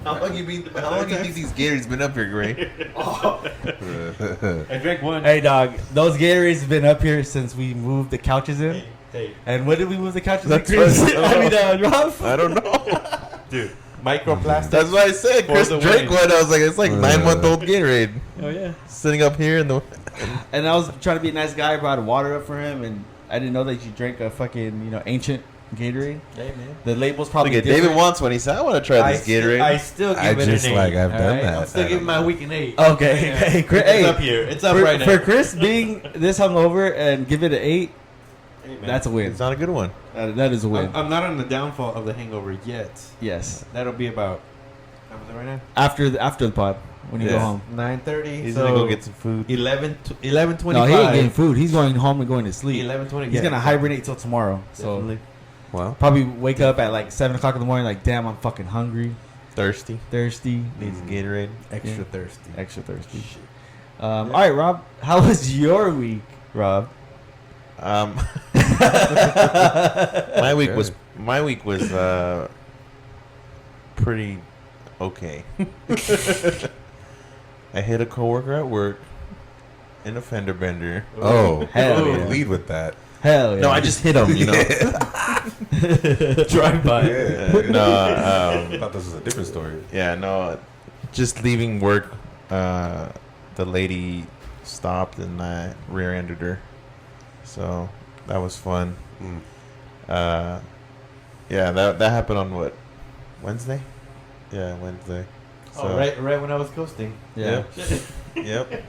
How long you think these Gatorades been up here, Gray? I drank one. Hey, dog. Those Gatorades have been up here since we moved the couches in. Hey. And when did we move the couches That's in, Chris? what- I mean, Rob? I don't know. Dude, microplastics. That's what I said. For Chris the drank win. one. I was like, it's like 9-month-old Gatorade Oh, yeah. sitting up here in the. And I was trying to be a nice guy. I brought water up for him. And I didn't know that you drank a fucking, ancient Gatorade. Hey, man. The label's probably Look at different. David wants one. He said, I want to try this Gatorade. I still give I it just an 8. like I've done Alright, that. I'm still giving my week an 8. Okay. Hey, Chris, It's up here. It's up right now. For Chris being this hungover and give it an 8, Hey, man. that's a win. It's not a good one. That is a win. I'm not on the downfall of the hangover yet. Yes. That'll be about. How was it right now? After the pod, when you go Yeah. home. 9:30. He's so gonna go get some food. 11:25. No, he ain't getting food. He's going home and going to sleep. 11:20. He's gonna hibernate till tomorrow. So Definitely. Well, probably wake up at like 7 o'clock in the morning. Like, damn, I'm fucking hungry, Thirsty. thirsty, Needs a Gatorade. Extra Yeah. thirsty. extra thirsty. All right, Rob. How was your week, Rob? My week Good. was pretty okay. I hit a coworker at work in a fender bender. oh, Hell yeah. lead with that. Hell yeah. No, I just hit him. Drive by. No, I thought this was a different story. yeah, no. Just leaving work, the lady stopped and I rear-ended her. So that was fun. Mm. Yeah, that happened on what? Wednesday? Yeah, Wednesday. So, Oh, right when I was coasting. Yeah. Yep.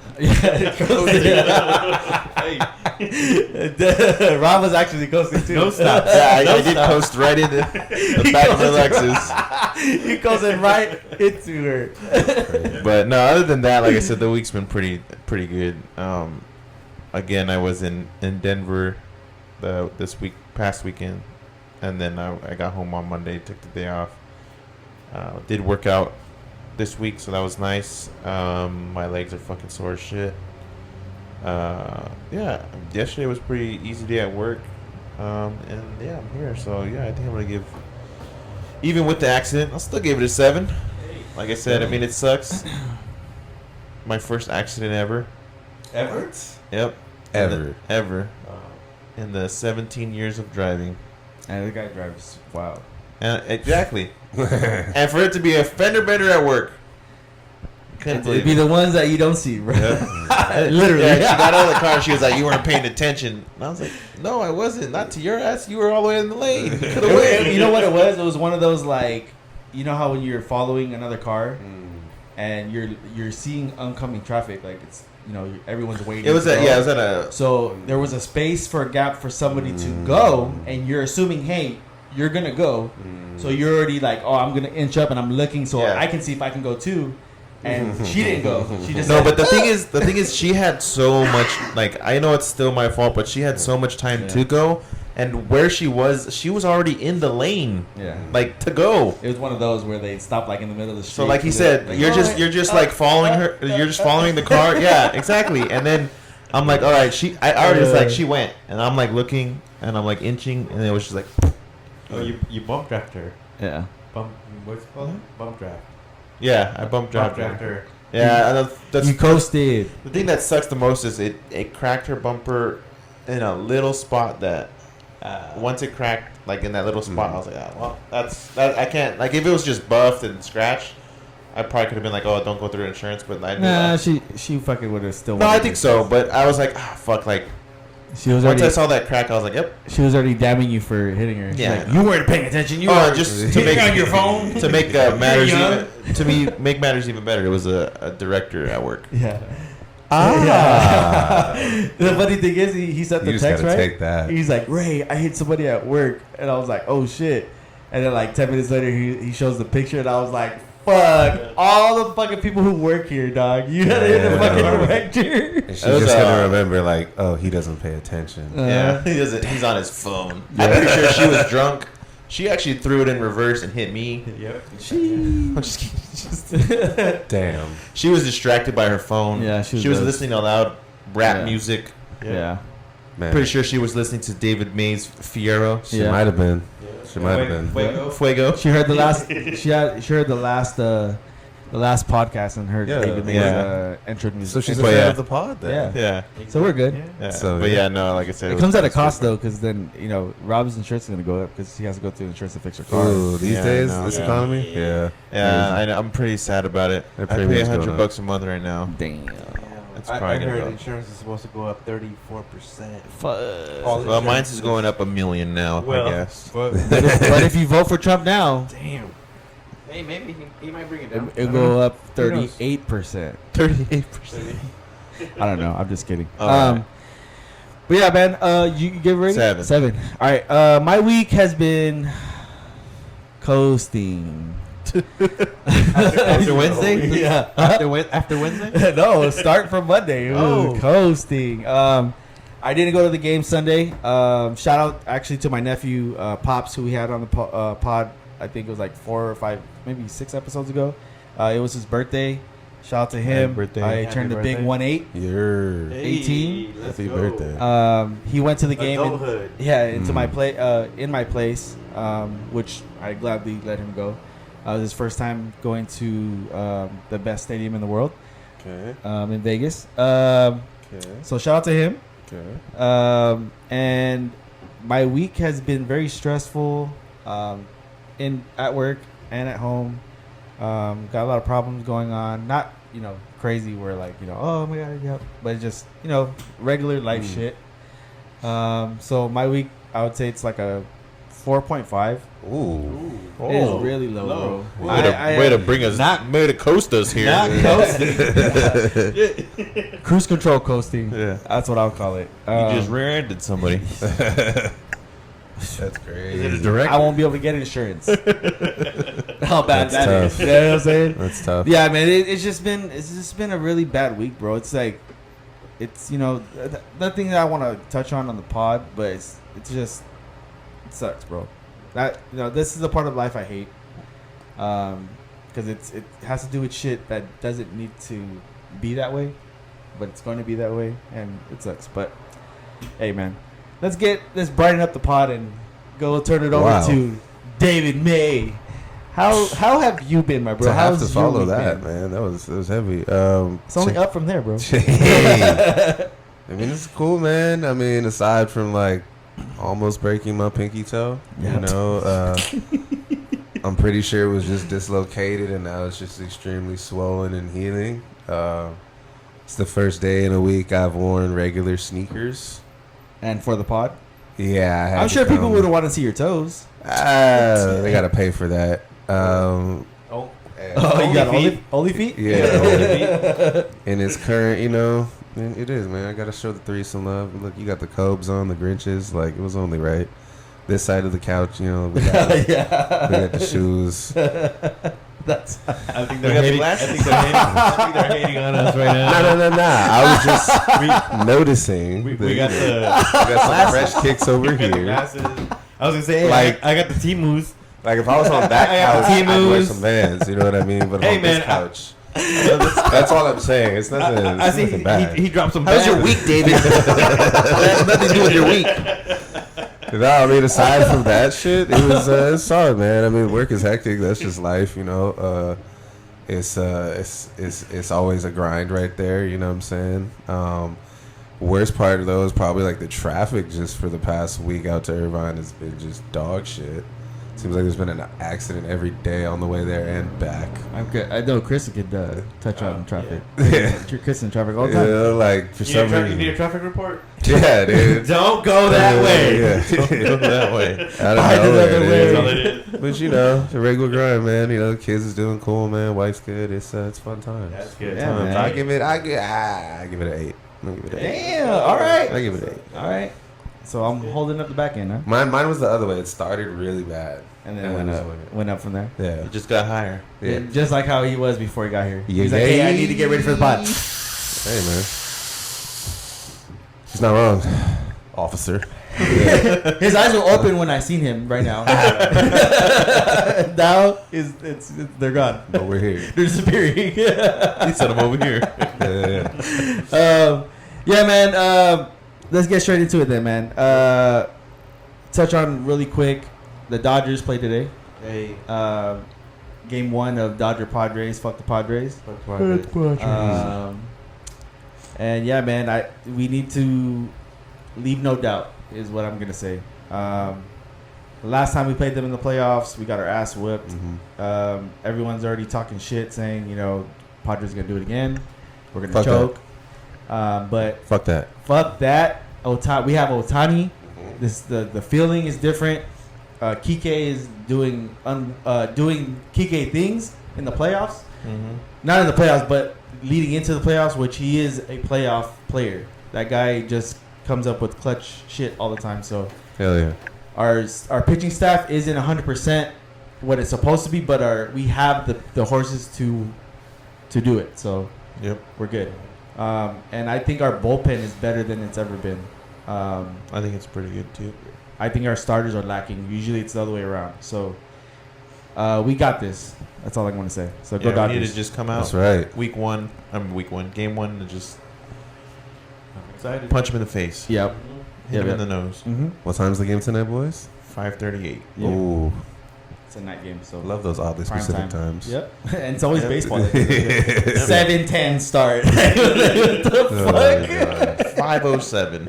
Rob was actually coasting too. No stop. Yeah, I did coast right into the back of the Lexus. He coasted right into her. But no, other than that, like I said, the week's been pretty good. Again, I was in Denver past weekend, and then I got home on Monday, took the day off. Did work out this week, so that was nice. My legs are fucking sore as shit. Yeah, yesterday was pretty easy day at work. And yeah, I'm here, so yeah, I think I'm gonna give. Even with the accident, I'll still give it a 7. Like I said, I mean, it sucks. My first accident ever. Ever? Yep. Ever. Ever. In the 17 years of driving. And the guy drives. Wow. And exactly. And for it to be a fender bender at work. Couldn't It'd believe be it. the ones that you don't see, bro. Literally. Yeah, she got out of the car. She was like, "You weren't paying attention." And I was like, "No, I wasn't. Not to your ass. You were all the way in the lane. You could have went." You know what it was? It was one of those, like, you know how when you're following another car and you're seeing oncoming traffic, like it's, everyone's waiting. It was to at go. yeah. It was at a. So there was a space for a gap for somebody to go, and you're assuming, hey, you're gonna go, so you're already like, oh, I'm gonna inch up and I'm looking so Yeah. I can see if I can go too. And she didn't go. She just No, said, but the thing is, she had so much. Like, I know it's still my fault, but she had so much time to go, and where she was already in the lane, yeah. like to go. It was one of those where they stopped like in the middle of the street. So like he and said, they're you're just like following her. You're just following the car. Yeah, exactly. And then I'm like, all right, I already was like, she went, and I'm like looking, and I'm like inching, and it was just like, Oh, you bump draft her. yeah. What's it called? Bump draft. yeah, I bumped Bump draft draft her. her. Yeah, and that's You coasted. the thing that sucks the most is it cracked her bumper in a little spot that once it cracked like in that little spot, I was like, well, that I can't, like, if it was just buffed and scratched, I probably could have been like, oh, don't go through insurance, but I Nah, she fucking would have still. no, I wanted think to. so, but I was like, fuck, like She was once already. I saw that crack, I was like, yep. She was already damning you for hitting her. She's Yeah. like, you weren't paying attention. You Oh, were just to make on your phone. to make matters young. make matters even better. It was a director at work. Yeah. Ah. The funny thing is, he sent You the just text, gotta right? take that. He's like, Ray, I hit somebody at work. And I was like, oh, shit. And then, like, 10 minutes later, he shows the picture. And I was like, fuck. All the fucking people who work here, dog. You had to hit the fucking director. And she's It was, just gonna remember, like, oh, he doesn't pay attention. Yeah, he doesn't. He's on his phone. I'm pretty sure she was drunk. She actually threw it in reverse and hit me. Yep. I'm just kidding. Damn. She was distracted by her phone. Yeah, she was was good. listening to loud rap Yeah. music. Yeah. Man. Pretty sure she was listening to David May's Fiero. She Yeah. might have been. She might have been. Fuego. She heard the last. She heard the last. The last podcast and heard Yeah. David May's intro music. So she's a But fan yeah. of the pod then. Yeah. Yeah. So we're good. Yeah. So, but yeah. yeah, no, like I said, It was comes at a nice. cost though, because then Rob's insurance is gonna go up because he has to go through insurance to fix your car. Ooh, these Yeah, days, I know. this Yeah. economy? Yeah. Yeah, I'm pretty sad about it. Their I pay premium's going up. $100 a month right now. Damn. It's I probably gonna heard go. insurance is supposed to go up 34%. Fuck. Well, mine's is going up $1 million now, Well, I guess. But, But if you vote for Trump now, damn. Hey, maybe he might bring it down. it'll go up Who knows? 38%. 38%. I don't know. I'm just kidding. All right. But yeah, man. You give it rating? 7. All right. My week has been coasting. After Wednesday? Yeah. After Wednesday? No, start from Monday. Ooh, Oh. Coasting. I didn't go to the game Sunday. Shout out actually to my nephew Pops, who we had on the pod. I think it was like 4 or 5, maybe 6 episodes ago. It was his birthday. Shout out to him. Happy birthday. I Happy turned the big birthday. 1-8. You're 18? Happy birthday. He went to the game. Adulthood. Into my in my place, which I gladly let him go. It was his first time going to the best stadium in the world, Okay. in Vegas. Okay. So shout out to him. Okay. And my week has been very stressful, at work and at home. Got a lot of problems going on. Not crazy where oh my god, yeah, but just regular life shit. So my week, I would say it's like a 4.5. Ooh. It is really low, bro. Way to bring us, way to coast us here. Not coasting. Cruise control coasting. Yeah. That's what I'll call it. You just rear-ended somebody. That's crazy. Is it a direct? I won't be able to get insurance. How bad That's that is. tough. You know what I'm saying? That's tough. Yeah, man. It's just been a really bad week, bro. It's like, it's nothing that I want to touch on the pod, but it's just, it sucks, bro. That this is the part of life I hate, because it has to do with shit that doesn't need to be that way, but it's going to be that way, and it sucks. But hey, man, let's brighten up the pod and go turn it over Wow. to David May. How have you been, my bro? To have How's to follow your week that, been? man, that was heavy. It's only up from there, bro. Hey. I mean, it's cool, man. I mean, aside from like almost breaking my pinky toe, I'm pretty sure it was just dislocated, and now it's just extremely swollen and healing. It's the first day in a week I've worn regular sneakers. And for the pod, Yeah, I had I'm to sure people come. would want to see your toes. They gotta pay for that. Oh, You got feet. only feet? Yeah. In its current, man, it is, man. I gotta show the three some love. Look, you got the Cobes on, the Grinches. Like, it was only right. This side of the couch, we got, we got the shoes. That's I think We they're got the hating. glasses. I think they're hating on us right now. No. I was just noticing. We got the we got some fresh kicks over we got the here. glasses. I was gonna say, hey, Like- I got the T-moves. Like, if I was on that I got couch, I'd wear T-moves. some Vans. You know what I mean? But Hey, on man, this couch, that's all I'm saying. It's nothing. I It's see nothing bad. he dropped some. How's your bands. week, David? That has nothing to do with your week. No, I mean, aside from that shit, it was it's solid, man. I mean, work is hectic. That's just life, It's always a grind right there. You know what I'm saying? Worst part of though is probably like the traffic. Just for the past week out to Irvine has been just dog shit. Seems like there's been an accident every day on the way there and back. I'm good. I know Chris could touch on traffic. Yeah. Chris in traffic all the time. Like for some You need a reason. traffic report? Yeah, dude. Don't go that way. Yeah. Go that way. Out of Find nowhere, another dude. way. That's all it is. But the regular grind, man. The kids is doing cool, man. Wife's good. It's fun times. That's good. Yeah, Times. man. I give it an 8. I'll give it an 8. Damn. All right. I give it an 8. All right. So I'm holding up the back end, huh? Mine was the other way. It started really bad, And then And went then up. just Went up from there. Yeah, It just got higher. yeah. Just like how he was before he got here. Yeah, He's like, hey, I need to get ready for the pod. Hey, man. He's not wrong, officer. His eyes were open when I seen him right now. Now they're gone. But we're here. They're disappearing. He said I'm over here. Yeah. Yeah, man. let's get straight into it then, man. Touch on really quick. The Dodgers played today. Hey. Game 1 of Dodger Padres. Fuck the Padres. And yeah, man, we need to leave no doubt is what I'm gonna say. The last time we played them in the playoffs, we got our ass whipped. Mm-hmm. Everyone's already talking shit, saying Padres are gonna do it again. We're gonna Fuck choke. But Fuck that. fuck that. We have Otani. The feeling is different. Kike is doing Kike things in the playoffs. Mm-hmm. Not in the playoffs, but leading into the playoffs, which he is a playoff player. That guy just comes up with clutch shit all the time. So Hell yeah. our pitching staff isn't 100% what it's supposed to be, but we have the horses to do it. So Yep. we're good. And I think our bullpen is better than it's ever been. I think it's pretty good too. I think our starters are lacking. Usually it's the other way around. So we got this. That's all I want to say. So go Yeah, we Dodgers. need to just come out. That's right. Week 1, game 1, and just I'm excited. punch him in the face. Yep. Hit him Yep. in the nose. Mm-hmm. What time's the game tonight, boys? 5:38. Yeah. Ooh, It's a night game. So love those oddly Prime specific time. times. Yep. And it's always Yep. baseball. 7:10 start. What the Oh, fuck? 5:07.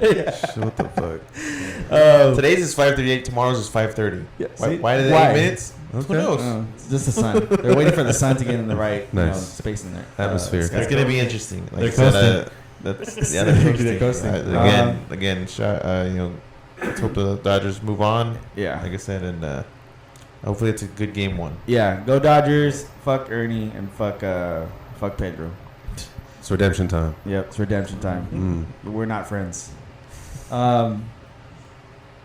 What the fuck? Today's is 5:38. Tomorrow's is 5:30. Yeah, Why, see? why did Why? 8 minutes? Who Okay. knows? It's just the sun. They're waiting for the sun to get in the right Nice. space in there. Atmosphere. It's gonna be interesting. Like They're I said, coasting. that's yeah, they're coasting. They're coasting. Again, let's hope the Dodgers move on. Yeah. Like I said, and hopefully it's a good game 1. Yeah. Go Dodgers. Fuck Ernie and fuck Pedro. It's redemption time. Yep. It's redemption time. Mm. We're not friends.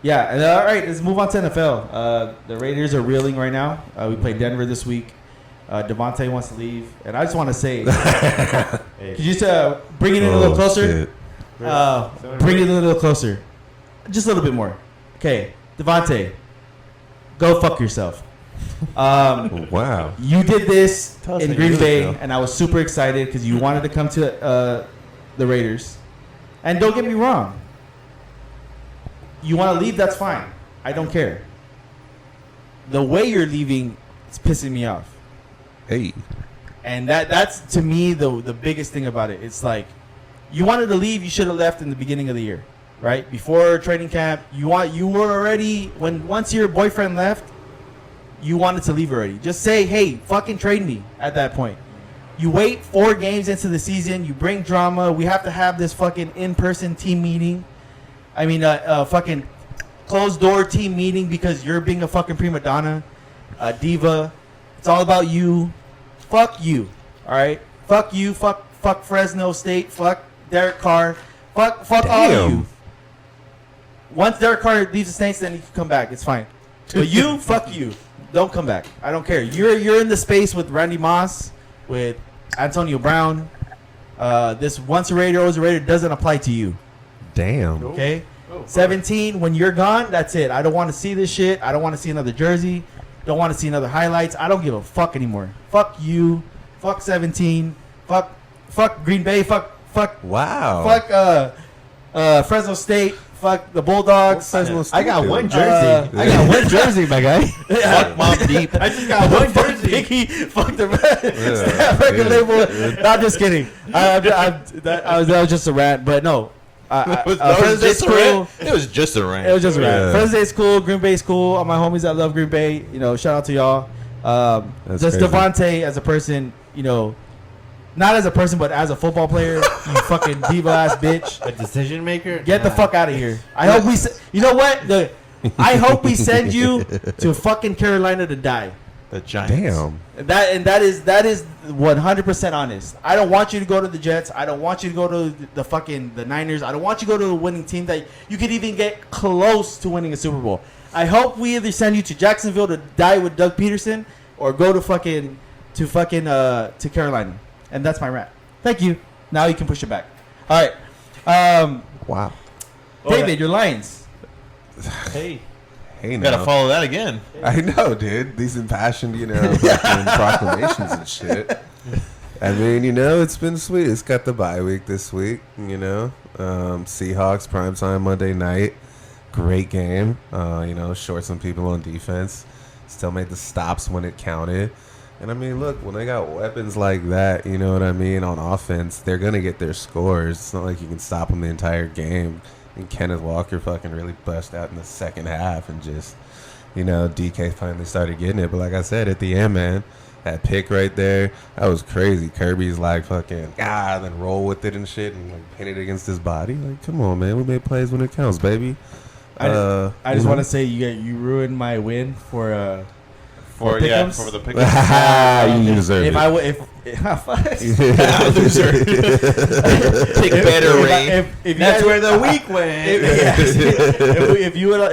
Yeah, and, all right, let's move on to NFL. The Raiders are reeling right now. We played Denver this week. Devontae wants to leave. And I just want to say, could you just bring it in a little closer? Shit. Bring it in a little closer. Just a little bit more. Okay, Devontae, go fuck yourself. Wow. You did this Tell us in how you Green really Bay, feel. and I was super excited because you wanted to come to the Raiders. And don't get me wrong. You want to leave, that's fine. I don't care. The way you're leaving is pissing me off. Hey. And that's, to me, the biggest thing about it. It's like, you wanted to leave, you should have left in the beginning of the year. Right? Before training camp, you were already, once your boyfriend left, you wanted to leave already. Just say, hey, fucking trade me at that point. You wait 4 games into the season, you bring drama, we have to have this fucking in-person team meeting. I mean, fucking closed-door team meeting because you're being a fucking prima donna, a diva. It's all about you. Fuck you, all right? Fuck you, fuck Fresno State, fuck Derek Carr, fuck all of you. Once Derek Carr leaves the Saints, then he can come back. It's fine. But you, fuck you. Don't come back. I don't care. You're in the space with Randy Moss, with Antonio Brown. This once a Raider, always a Raider doesn't apply to you. Damn. Okay? 17, when you're gone, that's it. I don't want to see this shit. I don't want to see another jersey. Don't want to see another highlights. I don't give a fuck anymore. Fuck you. Fuck 17. Fuck Green Bay. Fuck Wow. Fresno State. Fuck the Bulldogs. I got one jersey. Uh, I got one jersey, my guy. Fuck Mob Deep. I just got one Fuck jersey. Biggie, fuck the Yeah. record label. No, I'm just kidding. That was just a rant, but no. It was Fresno State's just a cool. rant. It was just a rant. It was just a rant. Yeah. Fresno State's cool. Green Bay's cool. All my homies that love Green Bay, shout out to y'all. That's Just crazy. Devontae as a person, not as a person, but as a football player, you fucking diva ass bitch. A decision maker? Get the fuck out of here. I hope you know what? I hope we send you to fucking Carolina to die. The Giants. Damn. That is 100% honest. I don't want you to go to the Jets. I don't want you to go to the Niners. I don't want you to go to a winning team that you could even get close to winning a Super Bowl. I hope we either send you to Jacksonville to die with Doug Peterson or go to Carolina. And that's my rant. Thank you. Now you can push it back. All right. Wow. David, your Lions. Hey, Hey, you gotta now. follow that again. I know, dude. These impassioned, fucking proclamations and shit. I mean, it's been sweet. It's got the bye week this week, Seahawks primetime Monday night. Great game. Short some people on defense. Still made the stops when it counted. And I mean, look, when they got weapons like that, you know what I mean, on offense, they're gonna get their scores. It's not like you can stop them the entire game. And Kenneth Walker fucking really bust out in the second half and just, DK finally started getting it. But like I said, at the end, man, that pick right there, that was crazy. Kirby's like fucking, then roll with it and shit and like pin it against his body. Like, come on, man, we make plays when it counts, baby. I just want to say you ruined my win for for the pickups. You deserve it. Take better, Ray. That's where the week went.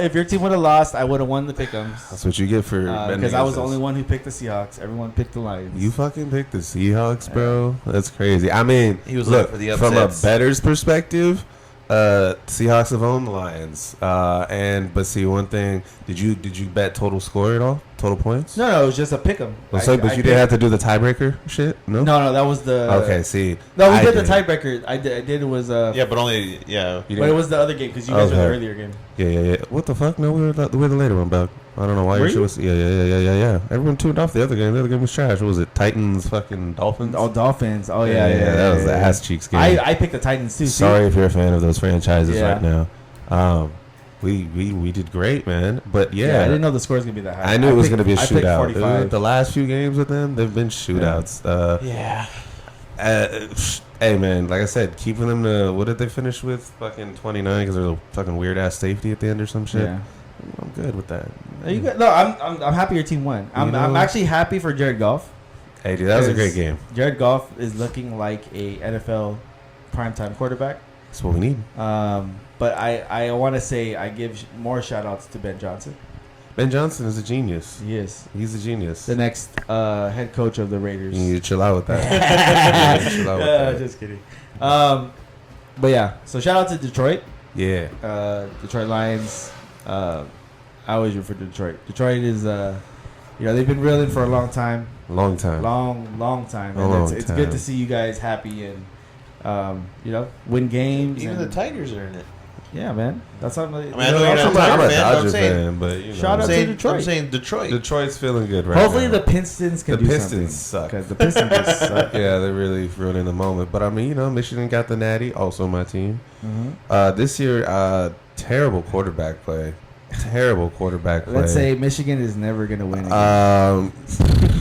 If your team would have lost, I would have won the pick'ems. That's what you get for because I was the only one who picked the Seahawks. Everyone picked the Lions. You fucking picked the Seahawks, bro. That's crazy. I mean, he was look, looking for the from a upsets. bettor's perspective, Seahawks have owned the Lions. But see one thing, did you bet total score at all? Total points? No, it was just a pick'em. But you didn't have to do the tiebreaker shit? No, that was the. Okay, see. No, we did the tiebreaker. I did. It was. But only But it was the other game because you guys were the earlier game. Yeah. What the fuck? No, we're the later one, Buck. I don't know why your shit was. Yeah. Everyone tuned off the other game. The other game was trash. What was it? Titans, fucking Dolphins. Oh, Dolphins. Oh yeah. That was the ass cheeks game. I picked the Titans too. Sorry if you're a fan of those franchises right now. We did great, man. But I didn't know the score was gonna be that high. I knew it was gonna be a shootout. 45. The last few games with them, they've been shootouts. Hey man, like I said, keeping them to what did they finish with? Fucking 29 because there's a fucking weird ass safety at the end or some shit. Yeah. I'm good with that. I'm happy your team won. I'm actually happy for Jared Goff. Hey dude, that was a great game. Jared Goff is looking like a NFL primetime quarterback. That's what we need. But I want to say I give more shout outs to Ben Johnson. Ben Johnson is a genius. He is. He's a genius. The next head coach of the Raiders. You need to chill out with that. Just kidding. But yeah, so shout out to Detroit. Yeah. Detroit Lions. I always root for Detroit. Detroit is, they've been reeling for a long time. Long time. Long time. And it's good to see you guys happy and, win games. Even the Tigers are in it. Yeah, man. That's something. I know you're not a Tiger fan, but shout out to Detroit. I'm saying Detroit. Detroit's feeling good right Hopefully now. the Pistons can do something. The Pistons suck. Because the Pistons just suck. Yeah, they're really ruining the moment. But I mean, Michigan got the Natty, also my team. Mm-hmm. This year, terrible quarterback play. Let's say Michigan is never going to win again.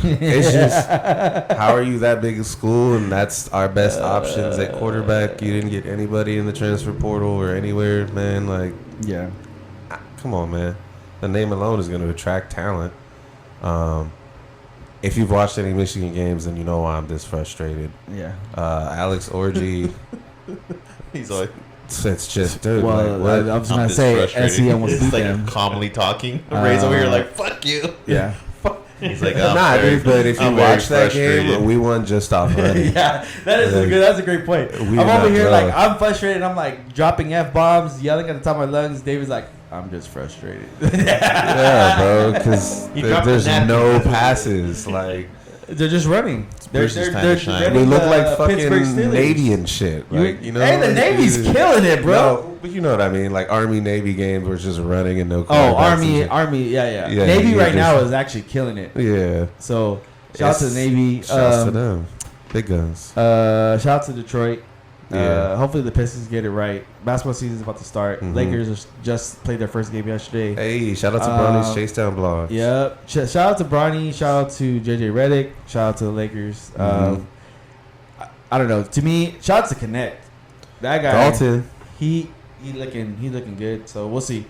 It's just, how are you that big a school and that's our best options at quarterback? You didn't get anybody in the transfer portal or anywhere, man. Like, yeah. Come on, man. The name alone is going to attract talent. If you've watched any Michigan games, then you know why I'm this frustrated. Yeah. Alex Orji. He's like... It's just, dude. Well, like, I was going to say, SC almost beat like them. calmly talking. Ray's over here like, fuck you. Yeah. He's like, dude, but if you watch that game, we won just off running. Yeah, that's a great point. I'm over here like, I'm frustrated. I'm like dropping F-bombs, yelling at the top of my lungs. David's like, I'm just frustrated. Yeah, bro, because there's no passes. Like, they're just running. They're we look like fucking Navy and shit. Like, Hey, the Navy's killing it, bro. No, but you know what I mean? Like Army Navy games were just running and no. Army, yeah. Navy right now is actually killing it. Yeah. So shout out to the Navy. Shout to them. Big guns. Shout out to Detroit. Yeah. Hopefully the Pistons get it right. Basketball season is about to start. Mm-hmm. Lakers just played their first game yesterday. Hey, shout out to Bronny's Chase Down blog. Yep. Shout out to Bronny. Shout out to JJ Redick. Shout out to the Lakers. I don't know. To me, shout out to Connect. That guy, Dalton. He looking good. So we'll see.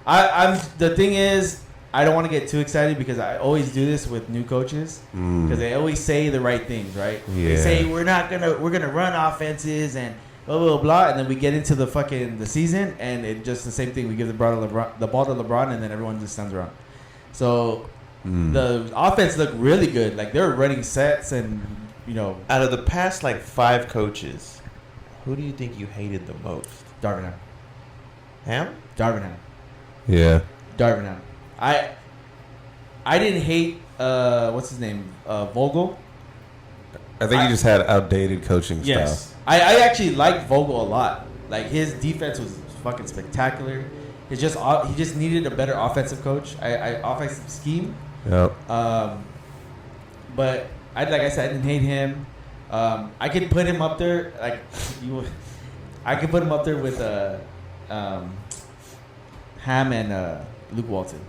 I'm the thing is, I don't want to get too excited because I always do this with new coaches because they always say the right things, right? Yeah. They say we're gonna run offenses and blah blah blah, and then we get into the season and it just the same thing. We give the ball to LeBron, and then everyone just stands around. So the offense looked really good. Like they were running sets and out of the past 5 coaches, who do you think you hated the most? Darvin Ham. Yeah. Darvin Ham. I didn't hate what's his name, Vogel. I think he just had outdated coaching yes. style. I actually liked Vogel a lot. Like his defense was fucking spectacular. He just needed a better offensive coach. Offensive scheme. Yep. But like I said, I didn't hate him. I could put him up there I could put him up there with Ham and Luke Walton.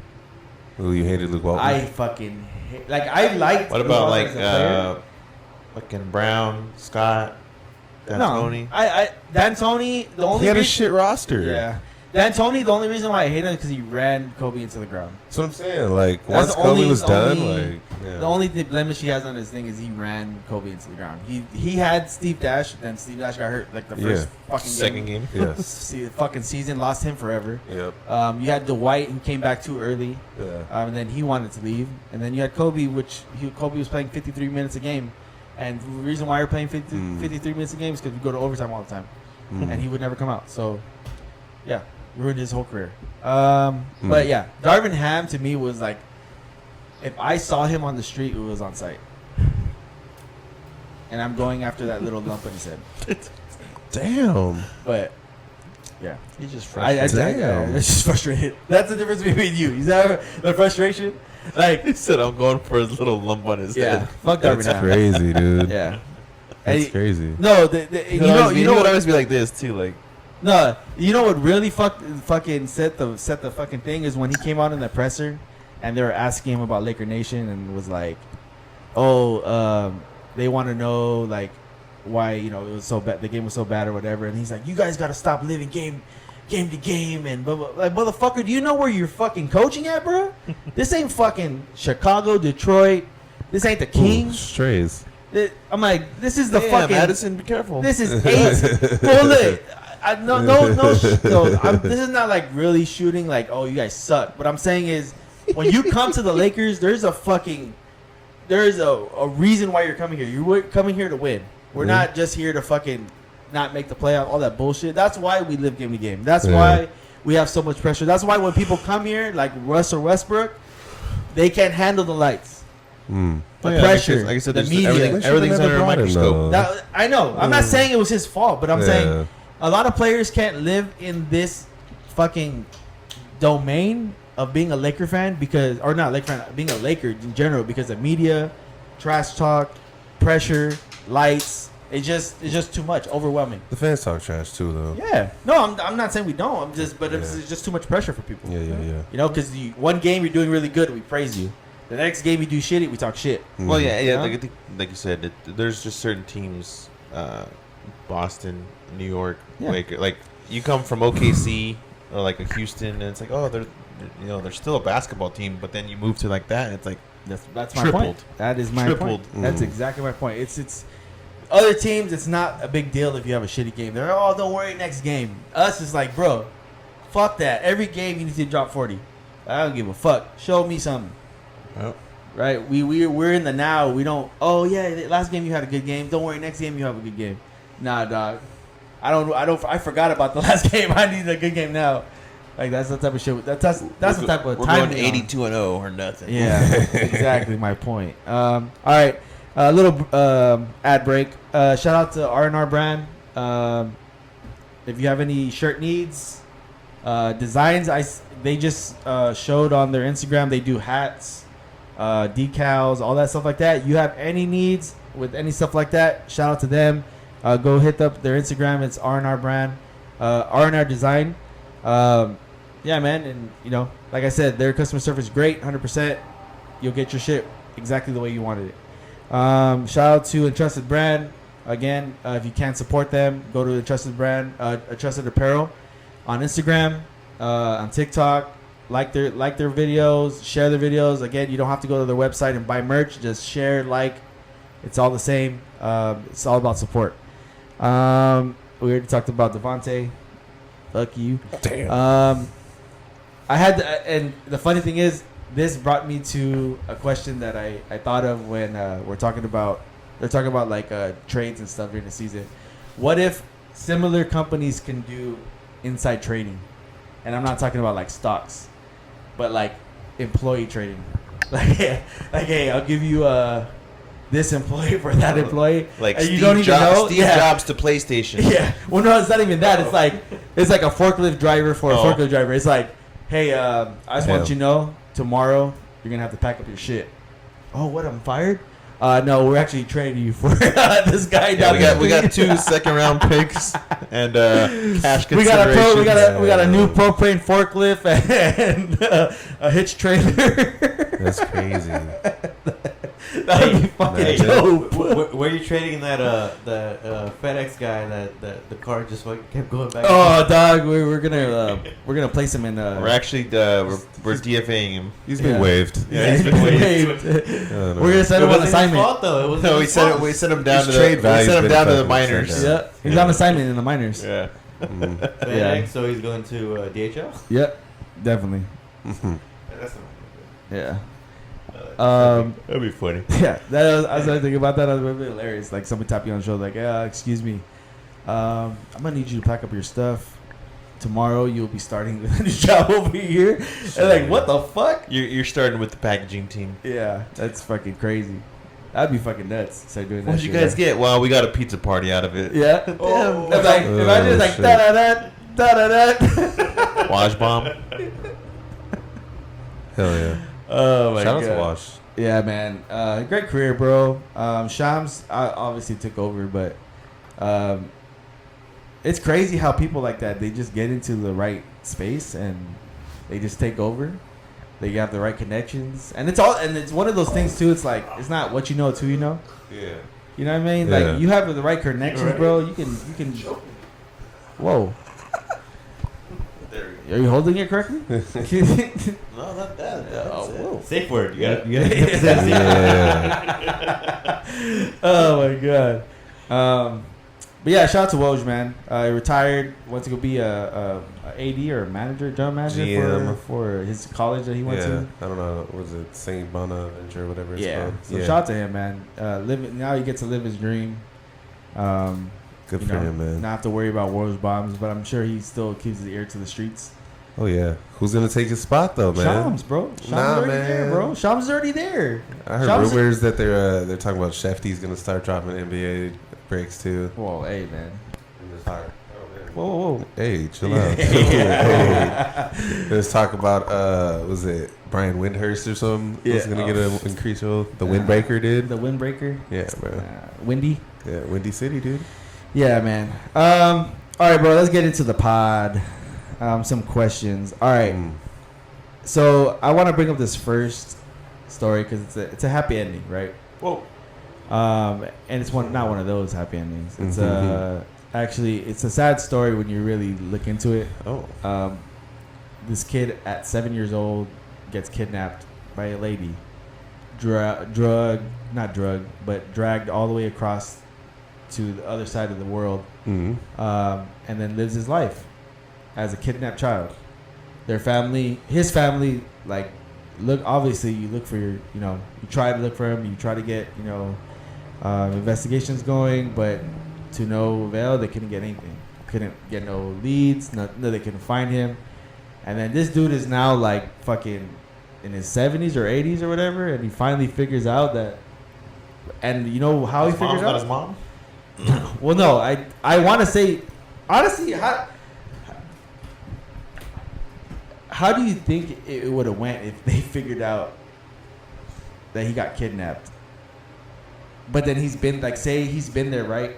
Ooh, you hated Luke Walton? I fucking hate, I liked. What Luke about Walton as a player. fucking Brown, Scott, D'Antoni? No, D'Antoni. The only He had a reason- shit roster. Yeah, D'Antoni. The only reason why I hate him is because he ran Kobe into the ground. That's what I'm saying. Like, That's once the Kobe only- was the done, only- like, yeah. The only blemish he has on his thing is he ran Kobe into the ground. He had Steve Nash, then Steve Nash got hurt like the first fucking Second game. Yes. See, the fucking season lost him forever. Yep. You had Dwight who came back too early, Yeah. and then he wanted to leave. And then you had Kobe, Kobe was playing 53 minutes a game. And the reason why you're playing 53 minutes a game is because we go to overtime all the time, and he would never come out. So, yeah, ruined his whole career. But yeah, Darvin Ham to me was like, if I saw him on the street, it was on site. And I'm going after that little lump in his head. Damn. But yeah, He's just I frustrated. it's just frustrated. That's the difference between you. You have the frustration. Like, He said, "I'm going for his little lump on his yeah, head." fuck Darvin That's Ham. crazy, dude. Yeah, That's And- crazy. No, you know he would always be like this too, like. No, you know what really fucking set the fucking thing is when he came out in the presser, and they were asking him about Laker Nation, and was like, they want to know like why it was so bad, the game was so bad or whatever, and he's like, you guys got to stop living game to game, and blah, blah. Like, motherfucker, do you know where you're fucking coaching at, bro? This ain't fucking Chicago, Detroit. This ain't the Kings. Strays. I'm like, this is the Damn, fucking. Madison, be careful. This is 8. Well, look, this is not like really shooting like, oh, you guys suck. What I'm saying is, when you come to the Lakers, there's a reason why you're coming here. You're coming here to win. We're not just here to fucking not make the playoff, all that bullshit. That's why we live game to game. That's why we have so much pressure. That's why when people come here, like Russ or Westbrook, they can't handle the lights. The pressure, like I said, the there's media. everything's under a microscope. I know. I'm not saying it was his fault, but I'm Yeah. saying a lot of players can't live in this fucking domain of being a Laker fan or not Laker fan, being a Laker in general because of media, trash talk, pressure, lights. It's just too much, overwhelming. The fans talk trash too, though. Yeah. No, I'm not saying we don't. It's just too much pressure for people. Yeah. Because one game you're doing really good, we praise you. The next game you do shitty, we talk shit. Well, yeah. You know? Like I think, like you said, there's just certain teams, Boston, New York, Lakers. Like you come from OKC or like a Houston, and it's like, oh, they're still a basketball team, but then you move to like that, and it's like That's my tripled. point. That is my Tripled. point. That's exactly my point. It's other teams. It's not a big deal if you have a shitty game. They're don't worry, next game. Us is like, bro, fuck that. Every game you need to drop 40. I don't give a fuck. Show me something. Yep. Right? We're in the now. We don't. Oh yeah, last game you had a good game. Don't worry, next game you have a good game. Nah, dog. I forgot about the last game. I need a good game now. Like that's the type of shit. That's the type of we're time. going 82-0 or nothing. Yeah, exactly my point. All right, a little ad break. Shout out to R&R brand. If you have any shirt needs, designs, they just showed on their Instagram. They do hats, decals, all that stuff like that. You have any needs with any stuff like that? Shout out to them. Go hit up their Instagram. It's R&R brand, R&R design. Yeah, man, and like I said, their customer service is great, 100%. You'll get your shit exactly the way you wanted it. Shout out to Entrusted Brand. Again, if you can't support them, go to Entrusted Brand, Entrusted Apparel on Instagram, on TikTok. Like their videos, share their videos. Again, you don't have to go to their website and buy merch. Just share, like. It's all the same. It's all about support. We already talked about Devontae. Fuck you. Damn. I had and the funny thing is, this brought me to a question that I thought of when they're talking about like trades and stuff during the season. What if similar companies can do inside trading? And I'm not talking about like stocks, but like employee trading. Like hey, I'll give you this employee for that employee. Like and you Steve don't even know. Steve Jobs to PlayStation. Yeah. Well, no, it's not even that. It's like a forklift driver for a forklift driver. It's like, hey, I just want you to know tomorrow you're gonna have to pack up your shit. Oh, what? I'm fired? No, we're actually training you for this guy down there. We got 2 second-round picks and cash We got consideration. we got a new propane forklift and a hitch trailer. That's crazy. That'd be fucking dope. Where are you trading that the FedEx guy that the car just kept going back? Oh, dog, we're gonna place him in. We're actually we're DFAing him. He's been waived. Yeah, he's been waived. We're gonna send him on assignment. Fault, though. It was No, we sent him down His to trade value's been the fucking minors. sent down. Yeah, he's on assignment in the minors. Yeah. FedEx, so he's going to DHL. Yep, definitely. Yeah. That'd be funny. Yeah, I was thinking about that. That was really hilarious. Like somebody tapped you on the shoulder, like, excuse me, I'm gonna need you to pack up your stuff. Tomorrow you'll be starting a new job over here. And like, what the fuck? You're starting with the packaging team. Yeah, that's fucking crazy. That'd be fucking nuts. Start doing that. What'd you shit, guys get? Well, we got a pizza party out of it. Yeah. Oh. It's like, imagine it's like shit. da da da da da. Wash bomb. Hell yeah. Oh my Shout god. out to Wash. Yeah, man. Great career, bro. Shams obviously took over, but it's crazy how people like that, they just get into the right space and they just take over. They have the right connections, and it's one of those things too. It's like, it's not what you know, it's who you know. Yeah. You know what I mean? Yeah. Like, you have the right connections, bro. You can. Whoa. Are you holding it correctly? No, not that. Oh, whoa. Safe word. You got Oh my god. But yeah, shout out to Woj, man. He retired, went to go be a AD or a manager, general manager GM. for his college that he went to. I don't know. Was it St. Bonaventure or whatever it's Yeah. called? So shout out to him, man. Now he gets to live his dream. Good you for know, him, man. Not have to worry about Woj bombs, but I'm sure he still keeps his ear to the streets. Oh yeah. Who's gonna take his spot though, man? Shams, bro. Shams Nah, is already man. there, bro. Shams is already there. I heard Shams- rumors that they're talking about Shefty's gonna start dropping NBA breaks too. Whoa, hey, man. Whoa, Whoa. hey, chill out. Hey. Let's talk about was it Brian Windhurst or something? Yeah. Was gonna get an increase role. The Windbreaker did. The windbreaker. Yeah, bro. Windy. Yeah, Windy City, dude. Yeah, man. All right, bro. Let's get into the pod. Some questions. All right. So I want to bring up this first story because it's a happy ending, right? Whoa. And it's not one of those happy endings. It's actually it's a sad story when you really look into it. Oh. This kid at 7 years old gets kidnapped by a lady, dragged all the way across to the other side of the world, Mm-hmm. and then lives his life as a kidnapped child. His family, like, obviously you look for you try to look for him, you try to get, investigations going, but to no avail. They couldn't get anything. Couldn't get no leads. No, they couldn't find him. And then this dude is now like fucking in his 70s or 80s or whatever, and he finally figures out that. And you know how he figures out? His mom. Well, no, I want to say, honestly, how do you think it would have went if they figured out that he got kidnapped? But then he's been he's been there, right?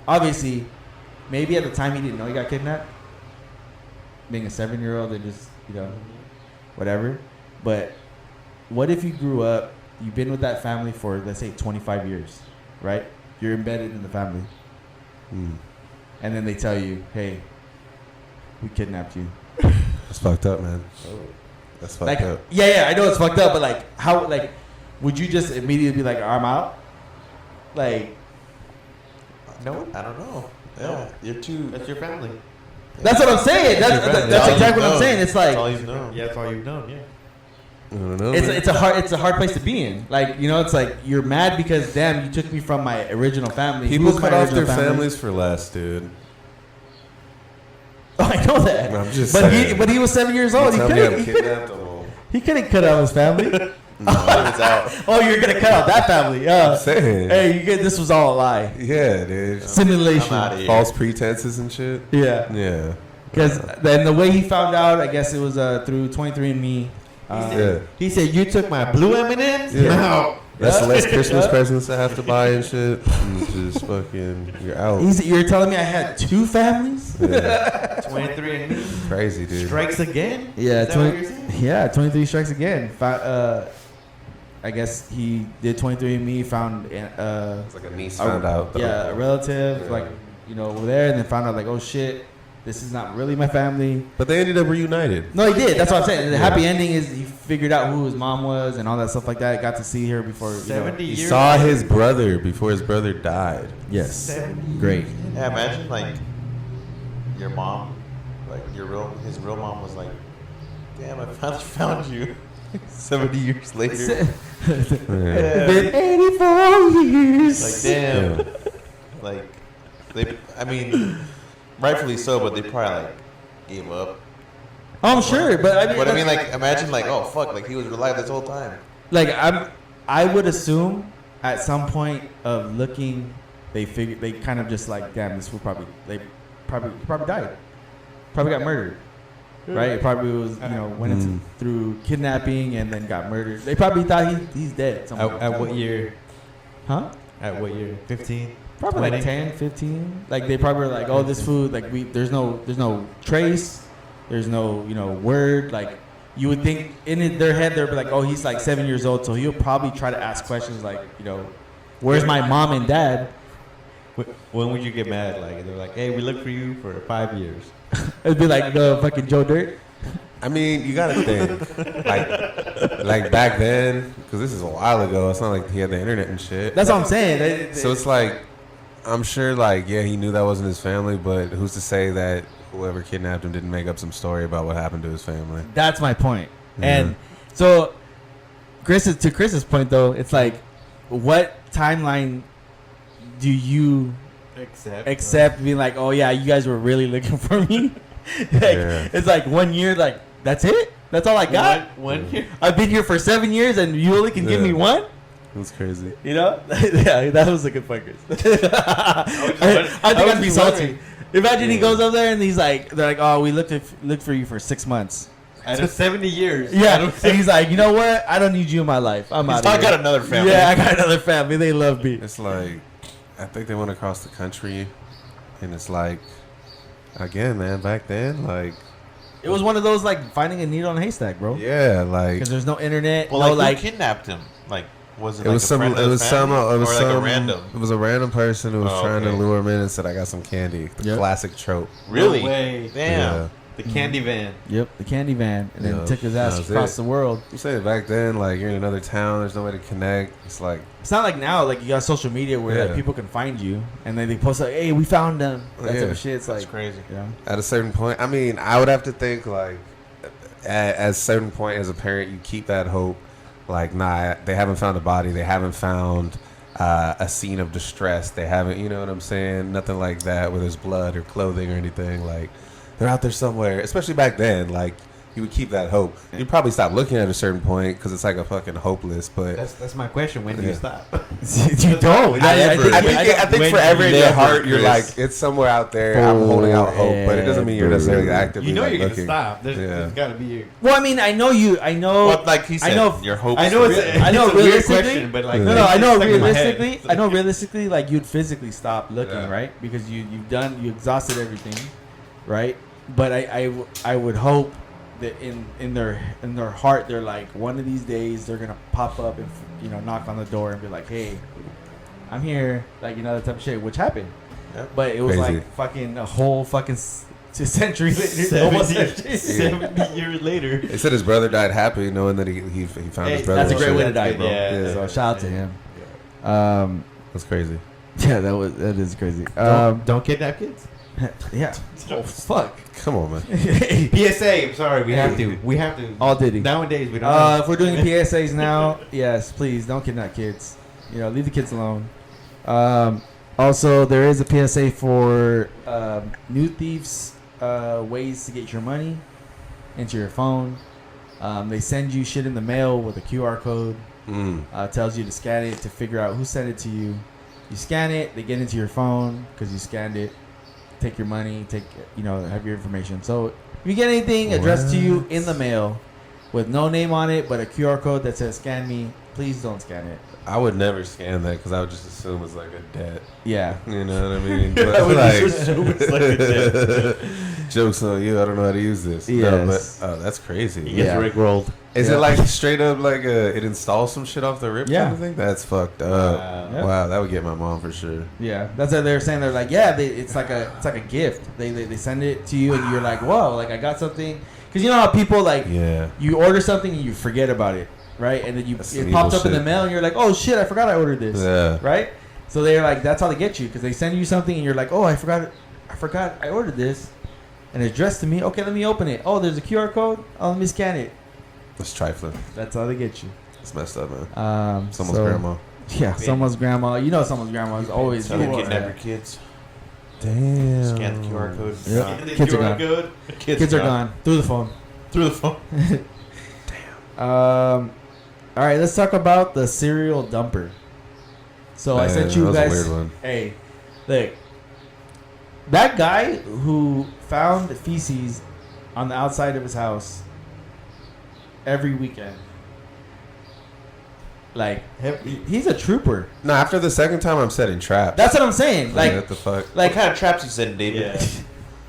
Obviously, maybe at the time he didn't know he got kidnapped, being a 7-year-old and just whatever. But what if you grew up, you've been with that family for, let's say, 25 years, right? You're embedded in the family. And then they tell you, hey, we kidnapped you. That's fucked up, man. That's fucked up. Yeah, I know it's fucked up, but how, would you just immediately be like, I'm out? No, I don't know. Yeah, That's your family. That's what I'm saying. That's exactly what I'm saying. It's like, that's all you've known. Yeah, that's all you've known. Yeah. I don't know. it's a hard place to be in. It's like you're mad because damn, you took me from my original family. People Who's my cut off original their family? families for less, dude. Oh, I know that. I'm just but saying. he was 7 years old. Tell me I'm He kidnapped. I'm all- couldn't cut off his family. It's out. Oh, you're gonna cut out that family. I'm saying. Hey, you get this was all a lie. Yeah, dude. Simulation. I'm outta here. False pretenses and shit. Yeah. Yeah. Because then the way he found out, I guess it was through 23andMe. Yeah. He said, "You took my blue M&Ms." Yeah. No. That's Yeah. less Christmas Yeah. presents I have to buy and shit. And it's just fucking, you're out. You're telling me I had two families? Yeah. 23 and me Crazy, dude. strikes again. Yeah, Is that what you're saying? 23 strikes again. I guess he did 23andMe, found It's like a niece found out. Though. a relative, Yeah. like, over there, and then found out, like, oh shit, this is not really my family. But they ended up reunited. No, he did. That's what I'm saying. The happy ending is he figured out who his mom was and all that stuff like that. Got to see her before. 70 He years. saw his brother before his brother died. Yes. 70 Great. Yeah, imagine like your mom, like his real mom was like, "Damn, I finally found you." 70 years later. Yeah. Been 84 years. Like damn. Yeah. Like they, I mean, rightfully so, but they probably like gave up. I'm sure, but I mean, But I mean, like imagine like, oh fuck, like he was alive this whole time. like I would assume at some point of looking, they kind of just like, damn, this fool probably died, probably got murdered, right? It probably was, went into through kidnapping and then got murdered. They probably thought he's dead. somewhere. At what year? Huh? At what year? 15. Probably like 20? 10, 15. Like they probably were like, oh, this food, like there's no trace, there's no word. Like you would think in their head they'd be like, oh, he's like 7 years old, so he'll probably try to ask questions like, where's my mom and dad? When would you get mad? Like they're like, "Hey, we looked for you for 5 years." It'd be like the fucking Joe Dirt. I mean, you gotta think, like back then, because this is a while ago. It's not like he had the internet and shit. That's what I'm saying. So it's like, I'm sure, like, yeah, he knew that wasn't his family, but who's to say that whoever kidnapped him didn't make up some story about what happened to his family? That's my point. Yeah. And so, to Chris's point though, it's like, what timeline do you accept being like, oh yeah, you guys were really looking for me? It's like 1 year, like that's it? That's all I got? One year. I've been here for 7 years and you only can give me one? That's crazy. Yeah, that was a good point, Chris. I think I'd be salty. Imagine he goes up there and they're like, oh, we looked for you for 6 months. Out of 70 years. Yeah, and he's like, you know what? I don't need you in my life. I'm out of I here. got another family. Yeah, I got another family. They love me. It's like, I think they went across the country, and it's like, again, man, back then, like, It was one of those like finding a needle in a haystack, bro. yeah, like, Because there's no internet. Well, no, like who kidnapped him? Like was it? it Like was a some, friend of it his was some, family? it was or some, like a random. it was a random person who was Oh, trying to okay. lure him in and said, "I got some candy." The Yep. classic trope. Really? No way. Damn. Yeah. The candy van. Yep, the candy van, and then Yeah, took his that ass was across it. the world. I'm saying back then, like, you're in another town, there's no way to connect. It's like, It's not like now, like you got social media where like Yeah. people can find you, and then they post like, "Hey, we found them." That type Yeah. of shit. It's That's like crazy. Yeah. at a certain point, I mean, I would have to think, like, at a certain point as a parent, you keep that hope. Like, nah, they haven't found a body. They haven't found a scene of distress. They haven't, you know what I'm saying? Nothing like that where there's blood or clothing or anything. Like, they're out there somewhere. Especially back then, like, you would keep that hope. You'd probably stop looking at a certain point because it's like a fucking hopeless. But That's my question. When do you Yeah. stop? You don't. I think when forever in your never, heart, you're Chris. like, it's somewhere out there. I'm holding out hope, but it doesn't mean you're necessarily actively You know like, you're gonna looking. stop. Yeah. There's got to be. Well, I mean, I know. Well, like he said, I know. your hopes. I know it's. I know it's a weird realistically- question, but like No, I know it's stuck in my head. realistically. I know realistically, like you'd physically stop looking, Yeah. right? Because you exhausted everything, right? But I would hope that in their heart they're like, one of these days they're gonna pop up and knock on the door and be like, hey, I'm here, like that type of shit, which happened. Yep. But it was Crazy. like fucking a whole fucking century later, almost 70 years later. They said his brother died happy, knowing that he found Hey, his brother. That's a and great shit. way to die, bro. Yeah. So shout out to him. That's crazy. Yeah, that is crazy. Don't kidnap kids. Yeah. Oh fuck. Come on, man. PSA. I'm sorry. We have to. We have to. All Diddy. Nowadays we don't. If we're doing PSAs now, yes, please don't kidnap kids. Leave the kids alone. Also, there is a PSA for new thieves, ways to get your money into your phone. They send you shit in the mail with a QR code. Mm. Tells you to scan it to figure out who sent it to you. You scan it, they get into your phone because you scanned it. Take your money, have your information. So if you get anything addressed to you in the mail with no name on it but a QR code that says scan me, please don't scan it. I would never scan that because I would just assume it's like a debt. Yeah. You know what I mean? I But would like, just assume it's like a debt. jokes on you. I don't know how to use this. No, Yes. but that's crazy. He gets Yeah. rickrolled. Is Yeah. it like straight up like it installs some shit off the rip Yeah. kind of thing? That's fucked up. Yeah. Wow, that would get my mom for sure. Yeah, that's what they're saying. They're like, it's like a gift. They send it to you, and you're like, whoa, like I got something. Because you know how people like, Yeah. you order something and you forget about it, right? And then That's it some pops evil up in the shit. mail, and you're like, oh shit, I forgot I ordered this, Yeah. right? So they're like, that's how they get you, because they send you something, and you're like, oh, I forgot I ordered this, and it's addressed to me. Okay, let me open it. Oh, there's a QR code. Oh, let me scan it. It's trifling. That's how they get you. It's messed up, man. Someone's so- grandma. Yeah, someone's grandma. You know, someone's grandma is always. So they doing kidnap that. your kids. Damn. Scan the QR code. Yep. Scan the Kids are QR gone. code. Kids are gone through the phone. Through the phone. All right, let's talk about the cereal dumper. So I sent that you was a guys. weird one. Hey, look, that guy who found feces on the outside of his house every weekend. Like he's a trooper. No, after the second time, I'm setting traps. That's what I'm saying. Like, what the fuck? like What kind of traps you setting, David? Yeah.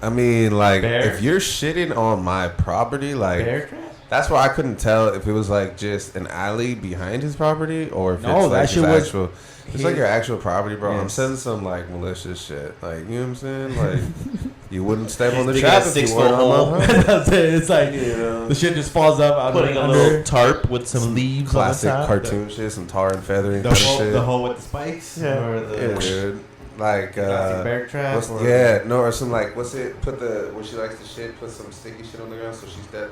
I mean, like, Bear? if you're shitting on my property, like, Bear traps? that's why I couldn't tell if it was like just an alley behind his property or if No, it's that like shit his was actual. It's like your actual property, bro. I'm Yes. saying some like malicious shit. Like, you know what I'm saying? Like, you wouldn't step on the Digging a trap if you 6-foot weren't hole. on my property. That's it. It's like You know. the shit just falls up out Putting a under. little tarp with some leaves Classic on the top. cartoon shit, some tar and feathering The kind of hole, shit. the hole with the spikes? Yeah. Or the Yeah, dude. Like, Nazi bear trap? what's, Or yeah, no, or some like, what's it? Put the where she likes to shit. Put some sticky shit on the ground so she's dead.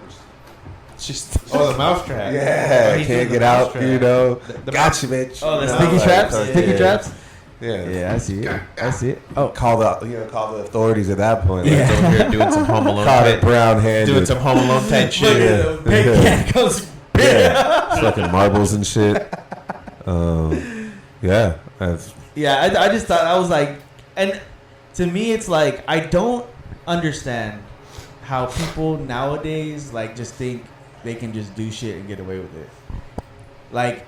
Oh, the mouse trap. Yeah, Oh, he's can't doing the get mouse out. trap. You know, The gotcha, bitch. Oh, the You know, sticky like, traps. yeah. Sticky traps. Yeah. Yeah, I see it. I see it. Oh, Call the authorities at that point. Yeah. Over here doing some Home Alone Caught it type, brown handed. doing some Home Alone type look shit. at the big cat goes. yeah, fucking marbles and shit. Yeah, that's, Yeah, I just thought I was like, and to me, it's like I don't understand how people nowadays like just think they can just do shit and get away with it. Like,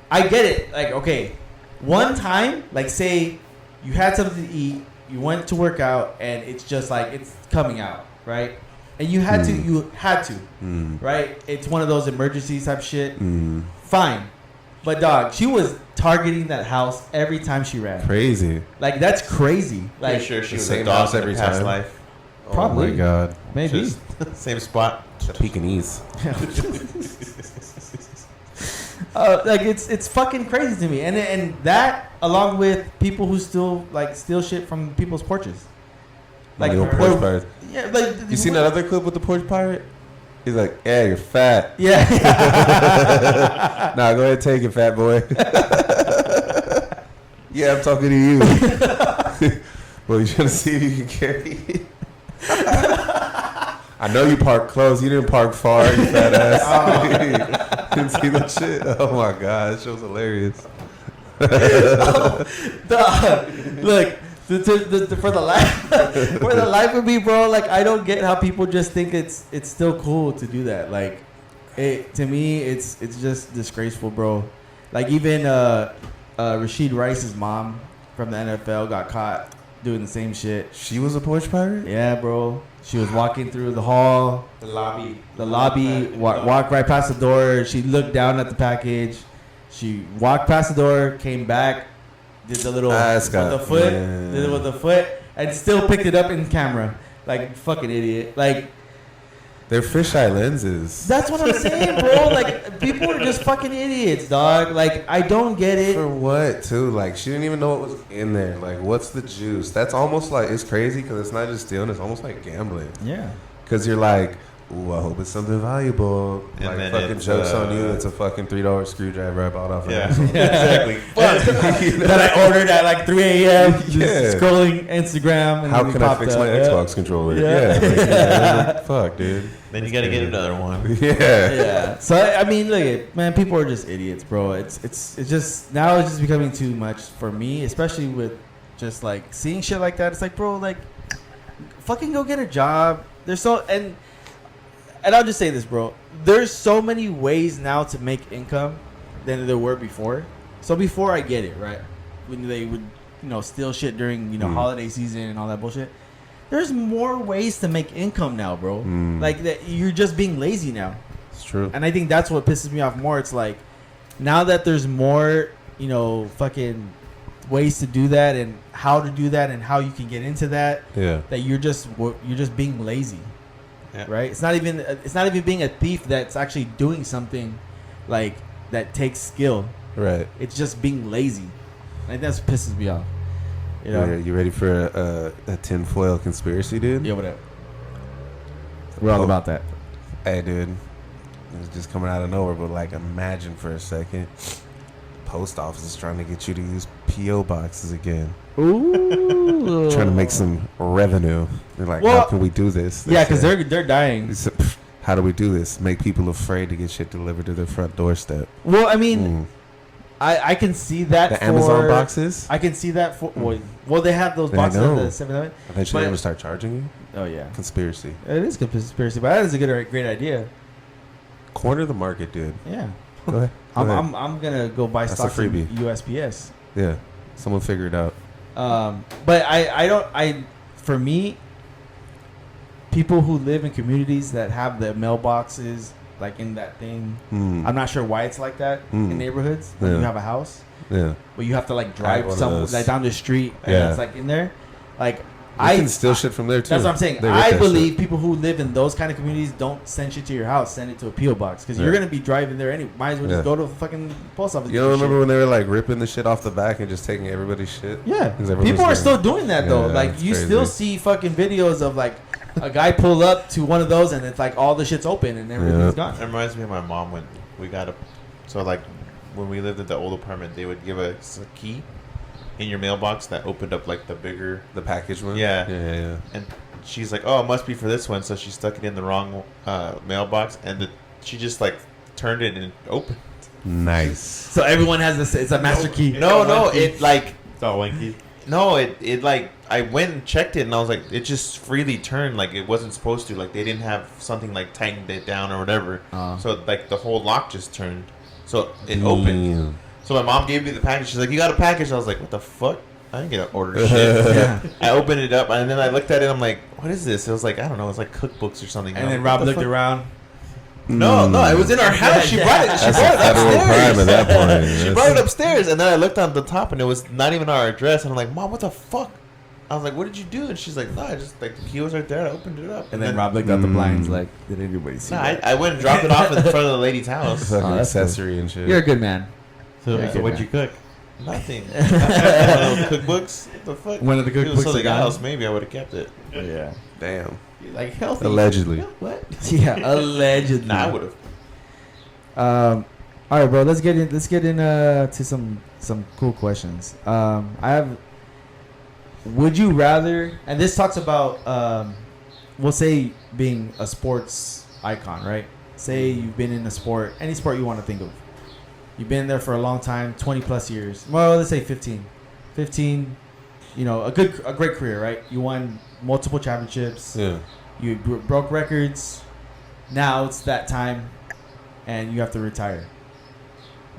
I get it. Like, okay, one time, like, say you had something to eat, you went to work out, and it's just like it's coming out, right? And you had to, right? It's one of those emergency type shit. Fine. But dog, she was targeting that house every time she ran. crazy. Like, that's crazy. Pretty Like, sure she the was same a dog house in every every past time. life. Probably. Oh my god. maybe. Just same spot. The Pekingese. Like, it's fucking crazy to me. And that, along with people who still like steal shit from people's porches. Like, Little porch pirate. yeah, like You seen that other clip with the porch pirate? He's like, yeah, you're fat. Yeah. Nah, go ahead, take it, fat boy. Yeah, I'm talking to you. Well, you trying to see if you can carry it? I know you parked close. You didn't park far, you fat ass. Didn't see that shit? Oh my god, that show's hilarious. Look, for the life of me, bro, like, I don't get how people just think it's still cool to do that. Like, to me, it's just disgraceful, bro. Like, even Rashid Rice's mom from the NFL got caught doing the same shit. She was a porch pirate? Yeah, bro. She was walking through the hall, The lobby. walked right past the door. She looked down at the package. She walked past the door, came back, did the little with the foot, yeah. did it with the foot, and still picked it up in camera. Like, fucking idiot. Like, They're fisheye lenses. that's what I'm saying, bro. Like, people are just fucking idiots, dog. Like, I don't get it. For what, too? Like, she didn't even know what was in there. Like, what's the juice? That's almost like, it's crazy because it's not just stealing, it's almost like gambling. Yeah. Because you're like, ooh, I hope it's something valuable. And like then fucking it's, jokes on you. It's a fucking $3 screwdriver I bought off. Yeah, Of exactly. That I ordered at like 3 a.m. Just Yeah. scrolling Instagram. And How then it can I popped fix up. my Yeah. Xbox controller? Yeah. Like, fuck, dude. Then you got to get another one. Yeah. Yeah. So I mean, look, man, people are just idiots, bro. It's just now it's just becoming too much for me, especially with just like seeing shit like that. It's like, bro, like, fucking go get a job. There's so and I'll just say this, bro. There's so many ways now to make income than there were before. So before I get it, right? When they would, steal shit during, holiday season and all that bullshit. There's more ways to make income now, bro. Like that, you're just being lazy now. It's true. And I think that's what pisses me off more. It's like now that there's more, fucking ways to do that and how to do that and how you can get into that. Yeah. That you're just being lazy. Yeah. Right? It's not even being a thief that's actually doing something like that takes skill. Right. It's just being lazy. Like that's what pisses me off. You know? Yeah, you ready for a tinfoil conspiracy, dude? Yeah, whatever. We're all about that. Hey, dude. It was just coming out of nowhere, but like, imagine for a second, post office is trying to get you to use PO boxes again. Ooh. Trying to make some revenue. They're like, Well, how can we do this? Yeah, because said. they're dying. They said, how do we do this? Make people afraid to get shit delivered to their front doorstep. Well, I mean, I can see that The for Amazon boxes? I can see that for well they have those I boxes at know. the 7-Eleven. Eventually, but- they're going to start charging you? Oh yeah, Conspiracy. it is a conspiracy, but that is a great idea. Corner the market, dude. Yeah, Go ahead. Go ahead. I'm gonna go buy That's a stocks in freebie. USPS. Yeah. Someone figure it out. But for me, people who live in communities that have the mailboxes like in that thing, I'm not sure why it's like that in neighborhoods. Like Yeah. you have a house, Yeah. but you have to like one drive of some those. like down the street, and Yeah. it's like in there. Like I can steal shit from there, too. That's what I'm saying. They rip I that believe shit. people who live in those kind of communities don't send shit to your house. Send it to a PO box because you're Yeah. gonna be driving there anyway. Might as well Yeah. just go to a fucking post office. You don't remember when they were like ripping the shit off the back and just taking everybody's shit? Yeah, 'Cause everyone people are was still like- doing that though. Yeah, Like it's you crazy. still see fucking videos of like a guy pull up to one of those and it's like all the shit's open and everything's gone. It reminds me of my mom when we got when we lived in the old apartment, they would give us a key in your mailbox that opened up like the bigger, The package one? Yeah. Yeah. and she's like, oh, it must be for this one, so she stuck it in the wrong mailbox, and she just like turned it and it opened. Nice. So everyone has this. It's a master key. No, it like It's all wanky. no, it like I went and checked it, and I was like, it just freely turned, like it wasn't supposed to, like they didn't have something like tightened it down or whatever, so like the whole lock just turned, so it opened. Damn. So my mom gave me the package. She's like, you got a package? I was like, what the fuck? I didn't get an order shit. Yeah. I opened it up, and then I looked at it. I'm like, what is this? It was like, I don't know. It's like cookbooks or something. And I'm then like, Rob what the looked fuck? around. No, it was in our house. She brought it. She That's brought a it federal crime at that upstairs. point. She brought it upstairs, and then I looked on the top, and it was not even our address. And I'm like, Mom, what the fuck? I was like, what did you do? And she's like, no, I just like the key was right there. I opened it up. And then Rob looked out the blinds like, did anybody see No, that? I went and dropped it off in front of the lady's house. Fucking Oh, that's accessory and shit. You're a good man. So, Yeah, so what'd man. you cook? Nothing. One of those cookbooks. What the fuck? One of the If it was cookbooks something are gone? else, maybe I would have kept it. Yeah. Damn. Like healthy. Allegedly. What? Yeah. Allegedly. Nah, I would have. All right, bro. Let's get in to some cool questions. I have. Would you rather? And this talks about we'll say being a sports icon, right? Say you've been in a sport, any sport you want to think of. You've been there for a long time, 20 plus years. Well, let's say 15. 15. You know, a great career, right? You won multiple championships. Yeah. You broke records. Now it's that time, and you have to retire.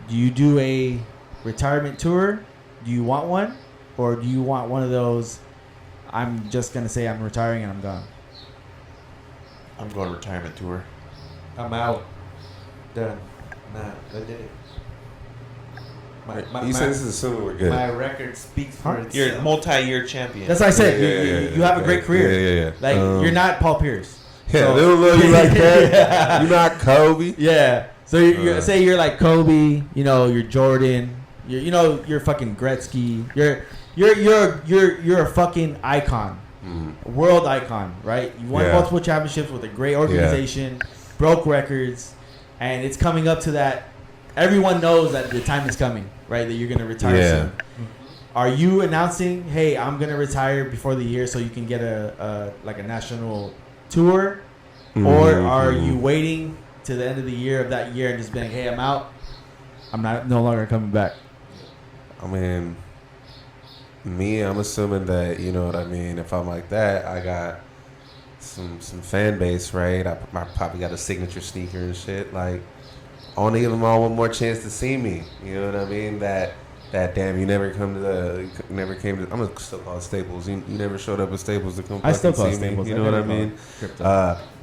Do you do a retirement tour? Do you want one? Or do you want one of those, I'm just going to say I'm retiring and I'm gone? I'm going on retirement tour. I'm out. Done. Nah, I did it. You said this is assuming we're good. My record speaks for itself. You're a multi-year champion. That's what I said. You have a great career. Yeah. Like, you're not Paul Pierce. Yeah, So- they don't love you like that. Yeah. You're not Kobe. Yeah. So say you're like Kobe, you're Jordan, you're fucking Gretzky. You're a fucking icon. world icon, right? You won Yeah. multiple championships with a great organization, broke records, and it's coming up to that. Everyone knows that the time is coming, right? That you're gonna retire soon. Are you announcing, hey, I'm gonna retire before the year so you can get a national tour, or are you waiting to the end of the year of that year and just being, hey, I'm out, I'm no longer coming back? I mean, I'm assuming that, you know what I mean. If I'm like that, I got some fan base, right? I probably got a signature sneaker and shit. Like, I want to give them all one more chance to see me. You know what I mean? That damn, you never came to. I'm gonna still call it Staples. You never showed up at Staples to come. I still call see it Staples. Me. You know what I mean?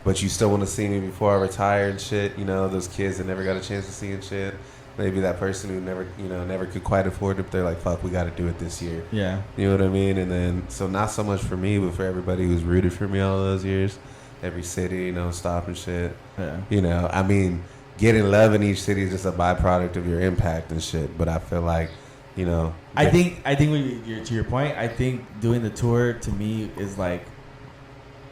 But you still want to see me before I retire and shit. You know, those kids that never got a chance to see and shit. Maybe that person who never could quite afford it. But they're like, fuck, we got to do it this year. Yeah. You know what I mean? And then, so not so much for me, but for everybody who's rooted for me all those years. Every city, stop and shit. Yeah. I mean, getting love in each city is just a byproduct of your impact and shit. But I feel like, I think to your point, I think doing the tour to me is like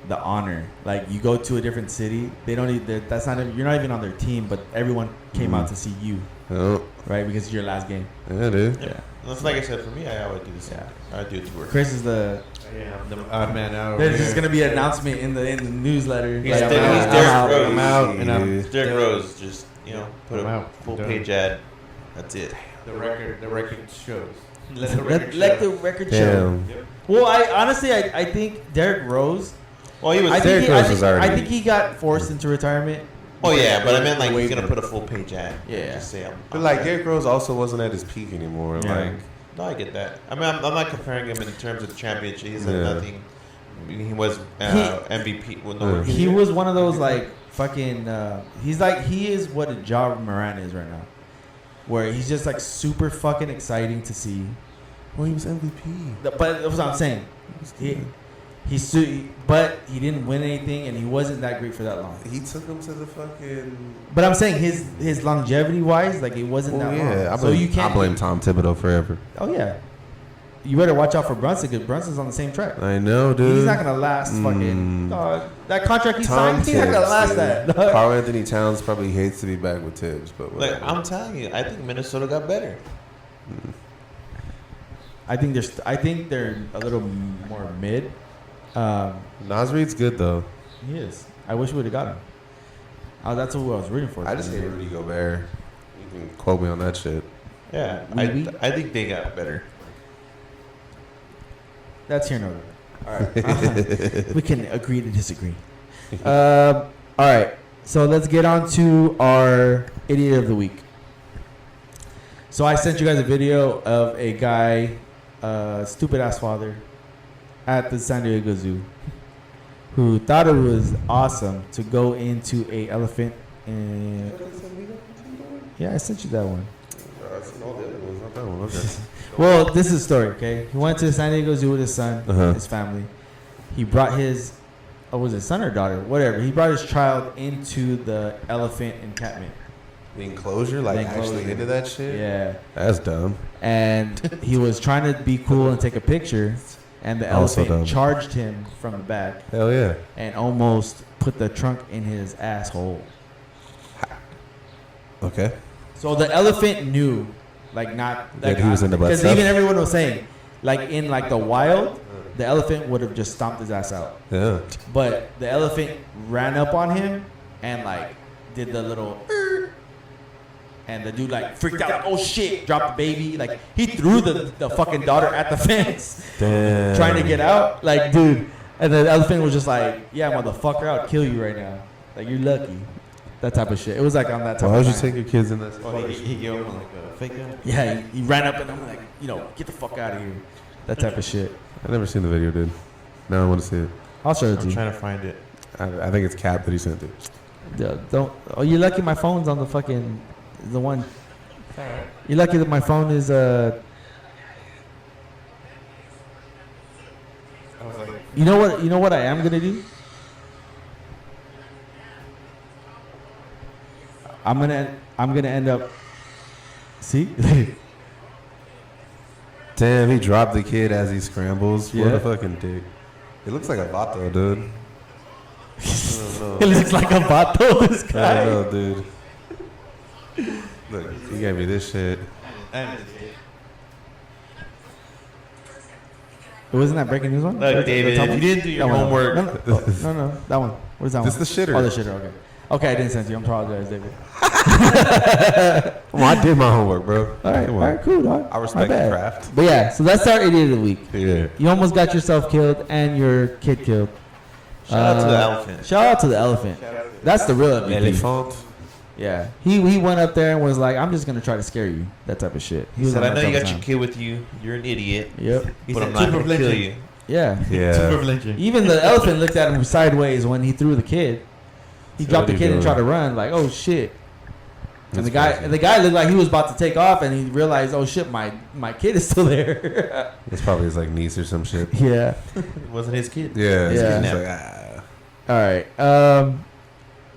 the honor. Like, you go to a different city, they don't that's not even, you're not even on their team, but everyone came out to see you, right? Because it's your last game. Yeah, dude. Yeah. That's like I said, for me, I always do the same. I do a tour. Chris is the. I'm the odd man out. There's just gonna be an announcement in the newsletter. He's Like, Derek Rose. I'm out, and I'm Derek Rose, just put I'm a out. full I'm page ad. That's it. the record shows. Let the record show. Damn. Well, I think Derek Rose. Well, he was. I think already. I think he got forced into retirement. Oh yeah, but I meant like he's Wait. gonna put a full page ad. Yeah. Just say But like, Derrick Rose also wasn't at his peak anymore. Yeah. Like, No, I get that. I mean, I'm not comparing him in terms of the championship. He's Yeah. nothing. He was MVP. Well, no, He was one of those like fucking. He is what Ja Morant is right now, where he's just like super fucking exciting to see. well, he was MVP. But that's what I'm saying. But he didn't win anything, and he wasn't that great for that long. He took him to the fucking. But I'm saying his longevity wise, like, it wasn't that long. So you can't. I blame Tom Thibodeau forever. Oh yeah. You better watch out for Brunson, because Brunson's on the same track. I know, dude. He's not gonna last fucking that contract he signed. He's not gonna last that. Carl Anthony Towns probably hates to be back with Tibbs, but like whatever. I'm telling you, I think Minnesota got better. I think they're a little more mid. Nas Reed's good though. He is. I wish we would have got him. That's who I was rooting for. I just hate Rudy Gobert. You can quote me on that shit. Yeah, Oui. I think they got better. That's here, no there. All right. We can agree to disagree. All right. So let's get on to our idiot of the week. So I sent you guys a video of a guy, stupid ass father, at the San Diego Zoo, who thought it was awesome to go into a elephant. And yeah, I sent you that one. Well, this is the story, okay? He went to the San Diego Zoo with his son, his family. He brought his, was it son or daughter? Whatever. He brought his child into the elephant encampment. The enclosure, like The enclosure. actually into that shit. Yeah. That's dumb. And he was trying to be cool and take a picture, and the Also elephant dumb. charged him from the back Hell yeah. and almost put the trunk in his asshole. Okay. So the elephant knew, like, not That he was in the butt because stuff? even everyone was saying, like, in like the wild, the elephant would have just stomped his ass out. Yeah. But the elephant ran up on him and like did the little, and the dude like freaked out, like, oh shit, dropped the baby. Like, he threw the fucking daughter at the fence, Damn. trying to get out. Like, dude, and the elephant was just like, yeah, motherfucker, I'll kill you right now. Like, you're lucky. That type of shit. It was like on that type Why of would you time. take your kids in that? Oh, he gave him like a fake gun. Yeah, he ran up and I'm like, get the fuck out of here. That type of shit. I never seen the video, dude. Now I want to see it. I'll show it to I'm you. trying to find it. I think it's Cap that he sent it. Don't. Oh, you're lucky my phone's on the fucking the one. You're lucky that my phone is You know what? You know what I am gonna do? I'm gonna end up. See? Damn, he dropped the kid as he scrambles. What Yeah. a fucking dick. He looks like a vato, dude. I It don't know. looks like a vato, this I guy. don't know, dude. Look, he gave me this shit. Wasn't that breaking news one? Look, David, The top if one? you didn't do your That one. homework, No, that one. What is that This one? the shitter. Oh, the shitter. Okay. Okay, I didn't send you. I apologize, David. Well, I did my homework, bro. All right, Come all on. right, cool, dog. I My respect bad. the craft. But yeah, so that's our idiot of the week. Yeah. You almost got yourself killed and your kid killed. shout out to the elephant. Shout out to the elephant. That's the real MVP. Elephant. Yeah, he went up there and was like, "I'm just gonna try to scare you," that type of shit. He said, on I that know you type got of your time. kid with you. You're an idiot. Yep. He But said I'm not super going to kill flinching. you. Yeah. Super Yeah. flinching. Even the elephant looked at him sideways when he threw the kid. He So dropped what the he kid and doing? tried to run, like, "Oh shit!" And That's the crazy. guy looked like he was about to take off, and he realized, "Oh shit, my kid is still there." It's probably his like niece or some shit. Yeah. It wasn't his kid. Yeah. Yeah. He's like, ah. All right.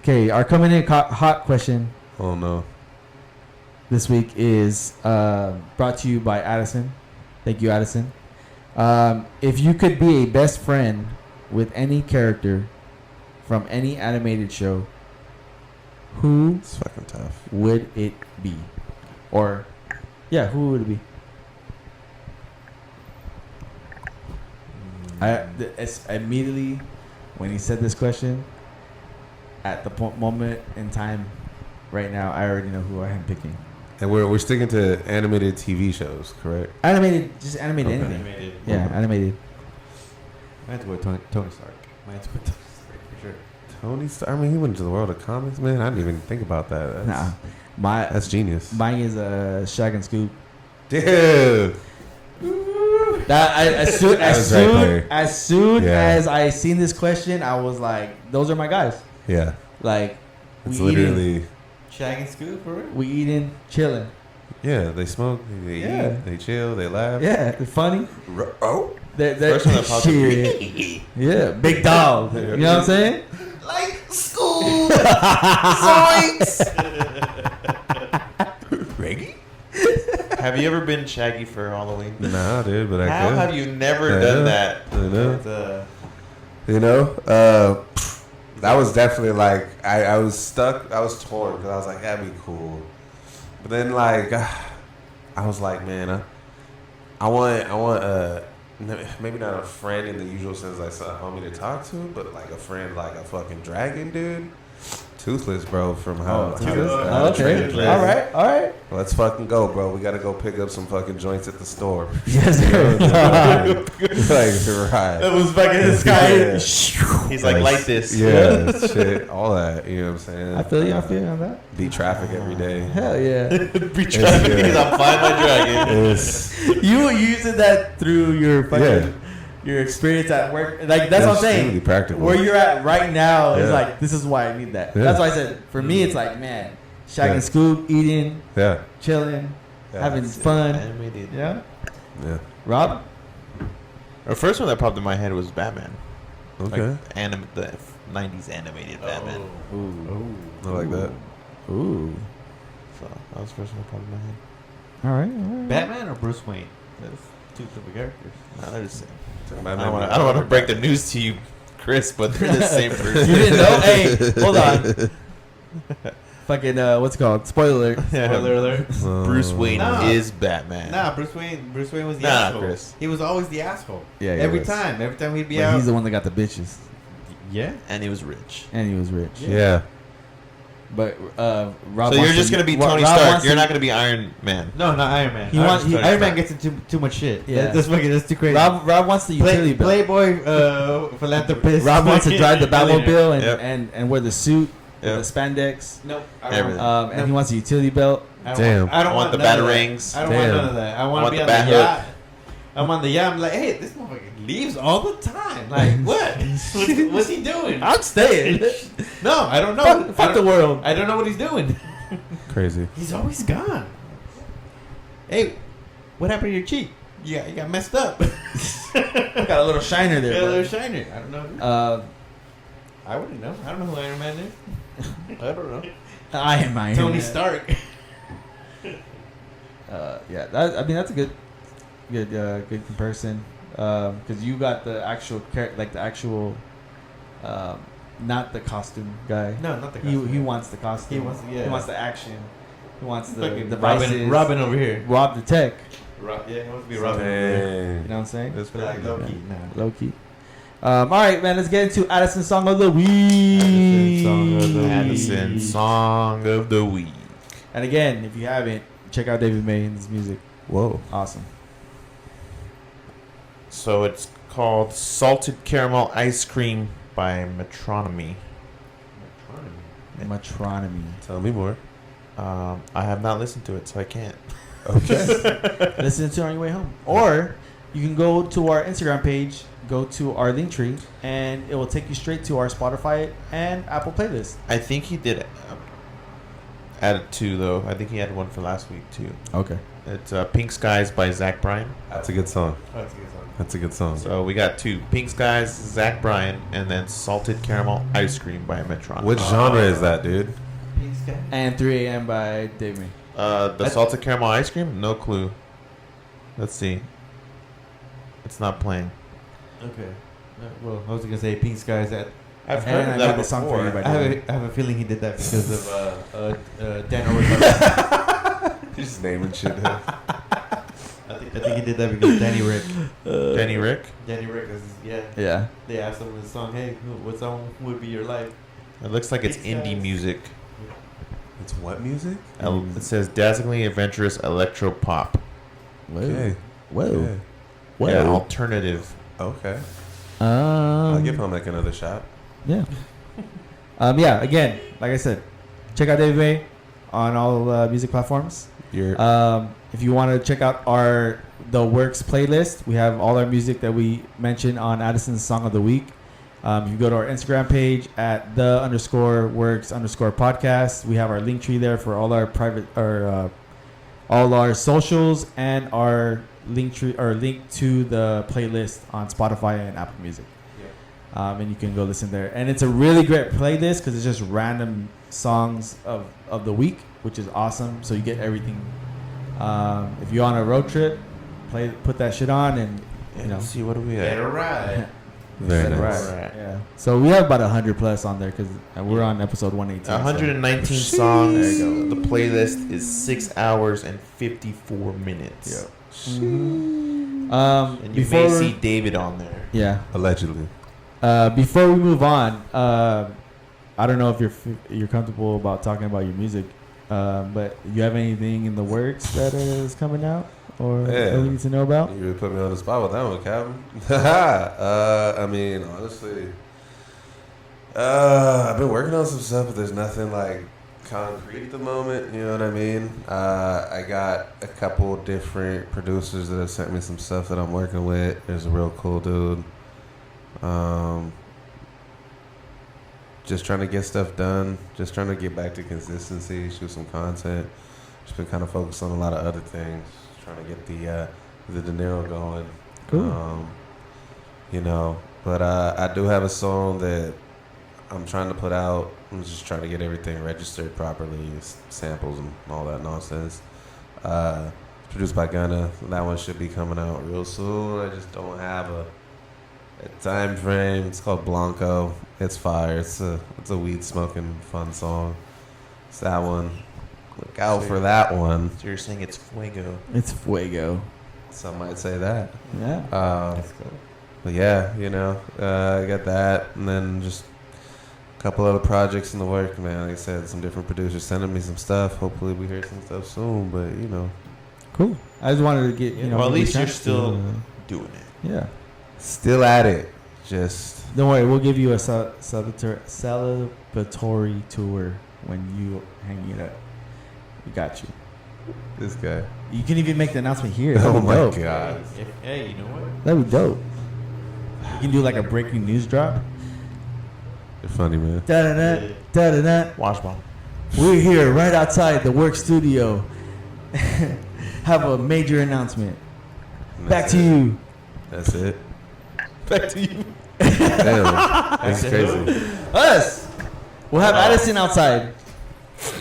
Okay. Our coming in hot question Oh no. this week is brought to you by Addison. Thank you, Addison. If you could be a best friend with any character from any animated show, who It's fucking tough. would it be? Or, yeah, who would it be? It's immediately when he said this question, at the moment in time, right now, I already know who I am picking. And we're sticking to animated TV shows, correct? Animated, just animated Okay. anything. Animated. Yeah, animated. I had to go with Tony Stark. I had to go with Tony Stark for sure. Tony Stark. I mean, he went into the world of comics, man. I didn't even think about that. Nah, That's genius. mine is Shag and Scoop. Dude. That as soon That was right there. Yeah. as I seen this question, I was like, "Those are my guys." Yeah. Like, It's we eating, literally. Shag and Scoop, for real? we eating, chilling. Yeah, they smoke, they Yeah. eat, they chill, they laugh. Yeah, they're funny. Oh. They're First one that popped up. shit. Yeah, big dog. You know what I'm saying? Like school. Reggie? Have you ever been Shaggy for Halloween? Nah, dude, but I How could. have you never Yeah. done that? I know. It's, You know, that was definitely like I was stuck. I was torn because I was like, that'd be cool, but then like I was like, man, I want maybe not a friend in the usual sense like a homie to talk to, but like a friend like a fucking dragon, dude. Toothless, bro, from how. Oh, okay. Toothless. All right. Let's fucking go, bro. We gotta go pick up some fucking joints at the store. Yes, sir. Like, right. was fucking this guy. Yeah. He's like this. Yeah, shit, all that. You know what I'm saying? I feel you on that. Beat traffic every day. Hell yeah. Be traffic because I'm flying my dragon. It's, You using that through your fucking Yeah. your experience at work. Like that's what I'm saying. Extremely practical. Where you're at right now is Yeah. like this is why I need that. Yeah. That's why I said for me it's like man, Shag Yeah. and Scoop, eating, yeah, chilling, Yeah. having fun. Animated. Yeah. yeah. Rob? The first one that popped in my head was Batman. Okay, Like the 90s animated Batman. Ooh. I like that. Ooh. So that was the first one that popped in my head. All right. Batman or Bruce Wayne? That's two different characters. No, they're the same. I I don't want to break the news to you, Chris, but they're the same person. You didn't know? Hey, hold on. Fucking what's it called? Spoiler alert. Spoiler alert. Bruce Wayne Nah. is Batman. Nah, Bruce Wayne was the Nah, asshole. Chris. He was always the asshole. Yeah, he every was. time he'd be But out. he's the one that got the bitches. Yeah. And he was rich. And he was rich. Yeah, But Rob So you're wants just to- gonna be Rob Tony wants Stark. to- You're not gonna be Iron Man. No, not Iron Man. He wants- he- Iron Man gets into too much shit. Yeah. That's too crazy. Rob wants the utility belt. Playboy philanthropist. Rob wants to drive the Batmobile and, Yep. and wear the suit, Yep. with the spandex, Nope. Everything. and he wants a utility belt. Damn. I don't I want the none of that. batarangs. I don't Damn. want none of that. I want Want to be the on bat the hook. yacht. I'm on the yacht. I'm like, hey, this motherfucker leaves all the time. Like, what? What's he doing? I'm staying. No, I don't know. Fuck the world. I don't know what he's doing. crazy. He's always gone. Hey, what happened to your cheek? Yeah, you got messed up. Got a little shiner Yeah, there. little bro. shiner. I don't know. I wouldn't know. I don't know who Iron Man is. I don't know. I am Iron Tony Man. Stark. Yeah, that, I mean that's a good comparison. because you got the actual like the actual, not the costume guy. No, not the He costume. wants the costume. He wants- yeah. He wants the action. He wants the Fucking devices. Robin over here. Rob the tech. Yeah, he wants to be Robin over here. You know Dang. what I'm saying? That's But like low key, nah. Low key. All right, man. Let's get into Addison song of the week. Addison song of the week. And again, if you haven't, check out David May and his music. Whoa. Awesome. So it's called Salted Caramel Ice Cream by Metronomy. Metronomy. Tell me more. I have not listened to it, so I can't. Okay. Listen to it on your way home. Or you can go to our Instagram page, go to our link tree, and it will take you straight to our Spotify and Apple playlist. I think he did add two, though. I think he had one for last week, too. Okay. It's Pink Skies by Zach Bryan. That's a good song. Oh, that's a good song. That's a good song. So we got two. Pink Skies, Zach Bryan, and then Salted Caramel Ice Cream by Metronomy. What genre is that, dude? Pink Sky. And 3 a.m. by Dave May. The Salted Caramel Ice Cream? No clue. Let's see. It's not playing. Okay. Well, I was gonna say Pink Skies. I've And heard I of made that the song for before. you by I Dave May. have a feeling he did that because of Dan Overton. You're just naming shit. I think he did that because Danny Rick. Danny Rick? Danny Rick is Yeah. They asked him in the song, "Hey, what song would be your life?" It looks like it's Pink indie Skies. music. It's what music? It says dazzlingly adventurous electro pop. Okay. Whoa. Okay. Yeah, alternative. Okay. I'll give him like another shot. Yeah. Yeah. Again, like I said, check out David May on all music platforms. You're If you want to check out the Werkz playlist, we have all our music that we mentioned on Addison's Song of the Week. You go to our Instagram page at _Werkz_podcast. We have our link tree there for all our private all our socials and our link tree or link to the playlist on Spotify and Apple Music. And you can go listen there. And it's a really great playlist because it's just random songs of the week, which is awesome. So you get everything. If you're on a road trip, put that shit on and you know. Let's see, what do we Get it have? right. very Set it nice. right. Yeah. So we have about 100 plus on there because we're on episode 118. 119 songs. There you go. The playlist is 6 hours and 54 minutes. And And you may see David on there. Yeah. Allegedly. Before we move on, I don't know if you're comfortable about talking about your music, but you have anything in the works that is coming out or that we need to know about? You really put me on the spot with that one, Calvin. I mean, honestly, I've been working on some stuff, but there's nothing like concrete at the moment. You know what I mean? I got a couple different producers that have sent me some stuff that I'm working with. There's a real cool dude. Just trying to get stuff done. Just trying to get back to consistency, shoot some content. Just been kind of focused on a lot of other things. Trying to get the dinero going. Cool. You know, but I do have a song that I'm trying to put out. I'm just trying to get everything registered properly, samples and all that nonsense. It's produced by Gunna. That one should be coming out real soon. I just don't have a time frame. It's called Blanco. It's fire. It's a weed smoking fun song. It's that one. Look out for that one. So you're saying it's Fuego. It's Fuego. Some might say that. Yeah. Let's go. But yeah, you know, I got that, and then just a couple other projects in the work, man. Like I said, some different producers sending me some stuff. Hopefully, we hear some stuff soon. But you know, Cool. I just wanted to get you know. Well, at give you least a you're chance to, still doing it. yeah. still at it. Just Don't worry, we'll give you a celebratory tour when you hang it up. We got you. this guy. You can even make the announcement here. Oh That'd be my dope. god. Hey, you know what? That'd be dope. You can do like a breaking news drop. You're funny, man. Da da da da da da. Washball. We're here right outside the Werkz studio. Have a major announcement. And Back that's to it. you. That's it. Back to you. Damn, that's crazy. Us. We'll have Addison outside.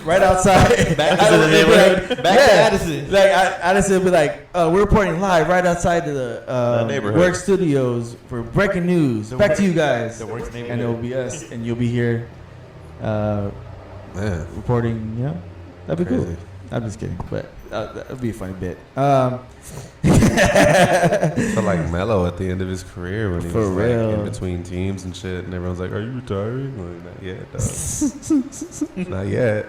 right outside. Back to the neighborhood. Back to Addison. Like Addison would be like, we're reporting live right outside of the neighborhood. Werkz Studios for breaking news. Back to you guys. The Werkz And neighborhood. it will be us, and you'll be here Yeah. reporting. You know, that'd be Crazy. cool. I'm just kidding, but that'd be a funny bit. Felt like Melo at the end of his career when he For was like real. in between teams and shit, and everyone's like, "Are you retiring?" Like, not yet, dog. Not yet.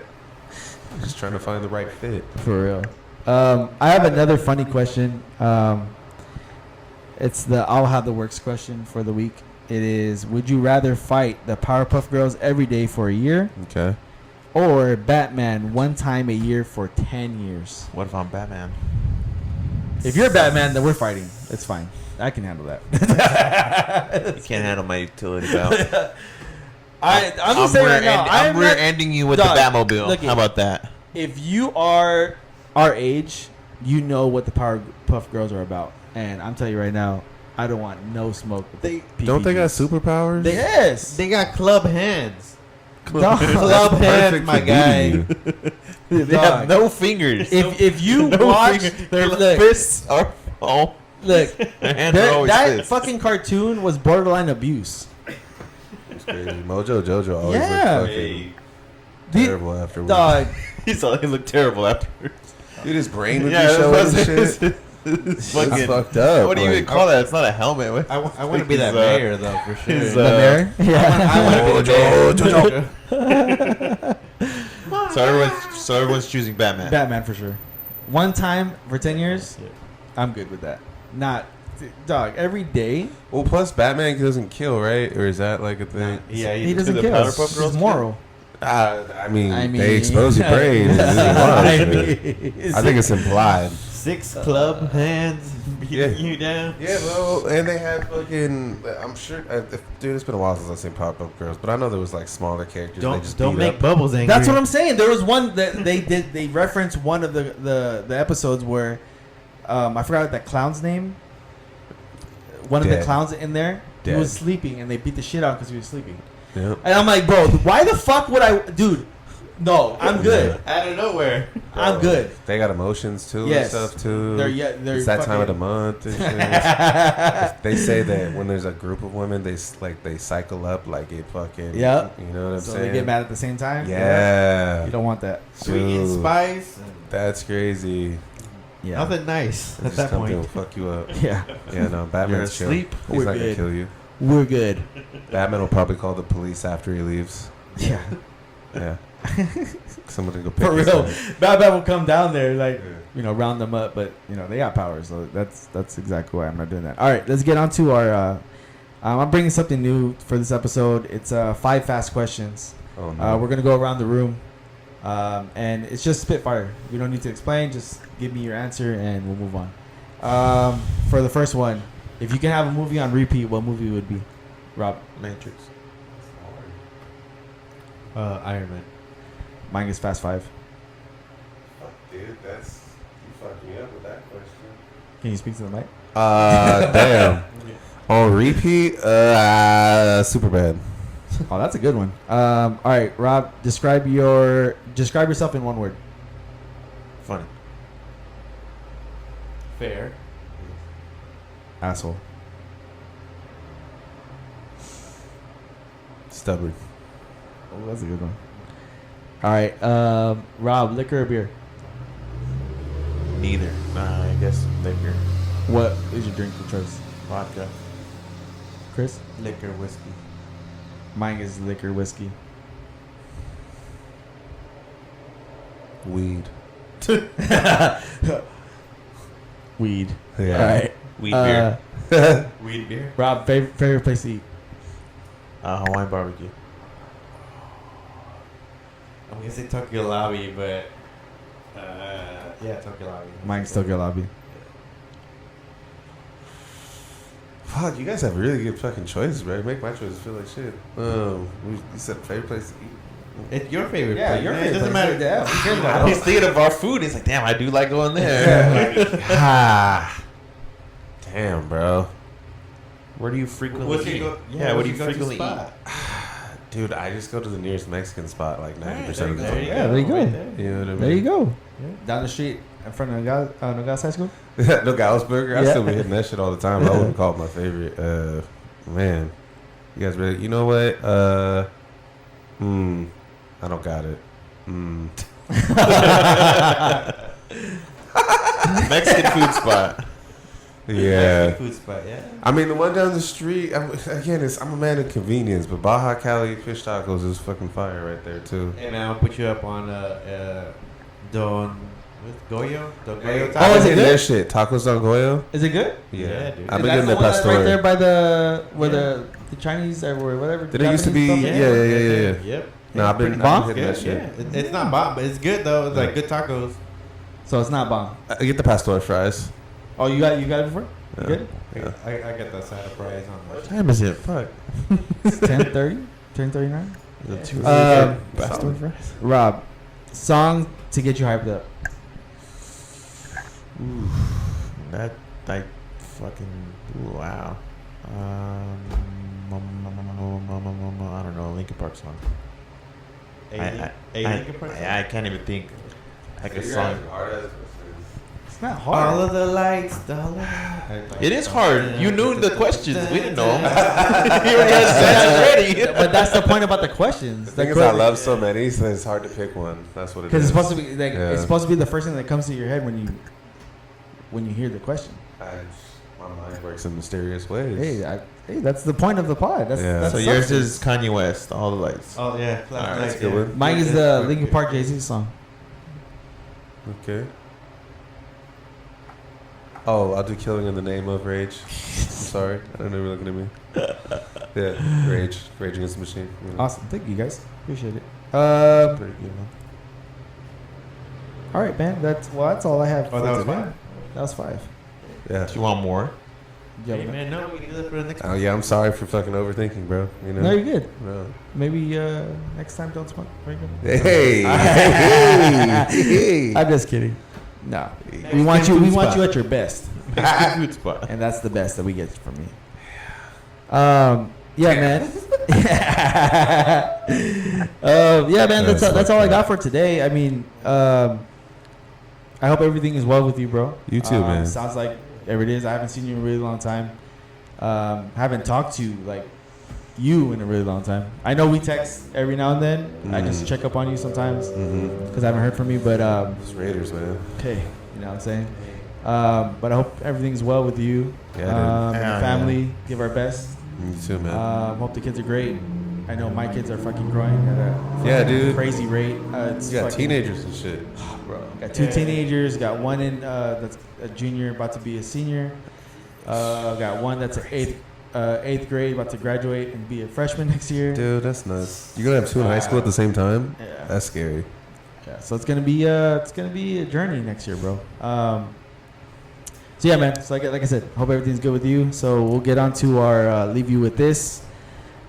Just trying to find the right fit. For real. I have another funny question. It's the I'll have the Werkz question for the week. It is: would you rather fight the Powerpuff Girls every day for a year, Okay. or Batman one time a year for 10 years? What if I'm Batman? If you're Batman, then we're fighting. It's fine. I can handle that. You can't handle my utility belt. I'm just saying right now. I'm not- rear-ending you with Dog, the Batmobile. look How about that? If you are our age, you know what the Powerpuff Girls are about. And I'm telling you right now, I don't want no smoke. With They Don't they got PPGs. superpowers? Yes. they got club hands. Dog. Club hands, Perfect my for guy. beating They Dog. have no fingers. If you No watch fingers. their Their fists are oh, look, their hands are always that fists. fucking cartoon was borderline abuse. you. It's crazy. Mojo Jojo always Yeah. looked fucking Hey, The- terrible afterwards. Dog, he saw he looked terrible afterwards. Dude, his brain would Yeah, be showing and it's shit. it's It's fucking. fucked up. What do you like, even call that? It's not a helmet. What? I want to be He's, that mayor though for sure. he's, the mayor. Yeah. I want to be the mayor. So everyone's choosing Batman. Batman for sure. One time for 10 years, I'm good with that. Not, dog, every day, Well, plus Batman doesn't kill, right? Or is that like a thing? Yeah, he doesn't the kill. Powerpuff It's Girls moral. I mean, I mean, they expose your brain. I I think it's implied. 6 club hands beating Yeah. you down. Yeah, well, and they had fucking. I'm sure, dude. It's been a while since I've seen Pop-Up Girls, but I know there was like smaller characters. they just Don't beat make up. Bubbles angry. That's what I'm saying. There was one that they did. They referenced one of the episodes where I forgot that clown's name. One of the Dead. clowns in there, he Dead. was sleeping, and they beat the shit out because he was sleeping. Yep. And I'm like, bro, why the fuck would I, dude? No, I'm good. out of nowhere. I'm good. They got emotions too Yes. and stuff too. They're It's that time of the fucking- month. And shit. They say that when there's a group of women, they cycle up like it fucking. Yeah. You know what I'm So saying? they get mad at the same time. Yeah. You don't want that. Sweet and Dude. spice. And That's crazy. Yeah. nothing nice They at just that come through point. and fuck you up. Yeah. Yeah, no, Batman's chill. asleep. He's We're not gonna good. kill you. We're good. Batman will probably call the police after he leaves. Yeah. Yeah. Somebody go pick For his real. son. Batman will come down there, like, Yeah. round them up, but, they got powers, so that's exactly why I'm not doing that. All right, let's get on to our, I'm bringing something new for this episode. It's 5 fast questions. Oh no. We're going to go around the room, and it's just spitfire. We don't need to explain, just give me your answer, and we'll move on. For the first one, if you can have a movie on repeat, what movie would it be? Rob? Matrix. Iron Man. Mine is Fast 5. Fuck, dude, you fucked me up with that question. Can you speak to the mic? Damn. On repeat, Superbad. Oh, that's a good one. All right, Rob, describe yourself in one word. Funny. Fair. Asshole. Stubborn. Oh, that's a good one. All right, Rob, liquor or beer? Neither. Nah, I guess liquor. What is your drink of choice? Vodka. Chris? Liquor, whiskey. Mine is liquor, whiskey. Weed. Weed. Yeah. All right. Weed beer. Weed beer. Rob, favorite place to eat? Hawaiian barbecue. I'm gonna say Tokyo Lobby, but yeah, Tokyo Lobby. Mine's Tokyo Lobby. Fuck, you guys have really good fucking choices, bro. Make my choices feel like shit. You said favorite place to eat. It's your favorite. Yeah, place, your man. favorite It doesn't place. matter. Yeah, who cares about I that? was thinking of our food. He's like, damn, I do like going there. Ah. Damn, bro. Where do you frequently What's your eat? go- Yeah, what do what's you your go-to frequently eat? spot? Dude, I just go to the nearest Mexican spot like 90% of the There time. you Yeah, there you go. Right there. You know what I mean? There you go. Down the street in front of Nogales High School. No Gallus Burger. I Yeah. still be hitting that shit all the time. I wouldn't call it my favorite. Man, you guys ready? You know what? I don't got it. Mexican food spot. Yeah. Food spot, yeah. I mean, the one down the street. I'm a man of convenience, but Baja Cali fish tacos is fucking fire right there too. And I'll put you up on Don Goyo. Don Goyo Oh, is it Hitting good? that shit? Tacos Don Goyo? Is it good? Yeah, dude. I've been That's getting the that one that's right pastor. there by the Chinese or whatever. Did it used to be? Japanese Yeah. stuff? Yep. No, I've been Bomb? hitting Good, that yeah. shit. It's not bomb, but it's good though. It's like good tacos. So it's not bomb. I get the pastor fries. Oh, you got it before? You Yeah. good? Yeah. I got the side of fries on What that. time is it? Fuck. It's 10:30, 10:39. Is it too Bastard fries? Rob, song to get you hyped up. That like fucking wow. I don't know, Linkin Park song. Linkin Park song? I can't even think like a song. It's not All hard. of the lights, darling. It is hard. You knew the questions. We didn't know. You already had the answers ready. But that's the point about the questions. The thing is, I love so many, so it's hard to pick one. That's what it is. Because it's supposed to be like Yeah. it's supposed to be the first thing that comes to your head when you hear the question. My mind works in mysterious ways. Hey, that's the point of the pod. That's, Yeah. that's So yours is Kanye West, All the Lights. Oh yeah, All right, that's a good one. mine is the Linkin Park Jay-Z song. Okay. Oh, I'll do Killing in the Name of Rage. I'm sorry. I don't know you're looking at me. Yeah, Rage. Rage Against the Machine. You know. Awesome, thank you guys, appreciate it. Pretty good one. All right, man. That's all I have. Oh, for that was today. 5? That was 5. Yeah. Do you want more? Yeah, Hey man, no, we can do that for the next. Oh, yeah, I'm sorry for fucking overthinking, bro. You know? no, you're good. No. Maybe next time don't smoke. Hey. I'm just kidding. No, we want you. We want you at your best, Mexican food spot. and that's the best that we get from you. Yeah, man. Yeah, man. That's all I got for today. I mean, I hope everything is well with you, bro. You too, man. Sounds like it is. I haven't seen you in a really long time. Haven't talked to like you in a really long time. I know we text every now and then. I just check up on you sometimes because I haven't heard from you. But It's Raiders, man. hey, you know what I'm saying. But I hope everything's well with you Yeah, and Yeah, your family. Give our best. You too, man. Hope the kids are great. I know my kids are fucking growing at a Yeah, dude. crazy rate. It's You got fucking- teenagers and shit. Bro, got 2 teenagers. Got one in that's a junior, about to be a senior. Got one that's an eighth grade, about to graduate and be a freshman next year. Dude, that's nuts. You're going to have 2 in high school at the same time? Yeah. That's scary. Yeah, so it's gonna be a journey next year, bro. So yeah, man. So like I said, hope everything's good with you. So we'll get on to our leave you with this.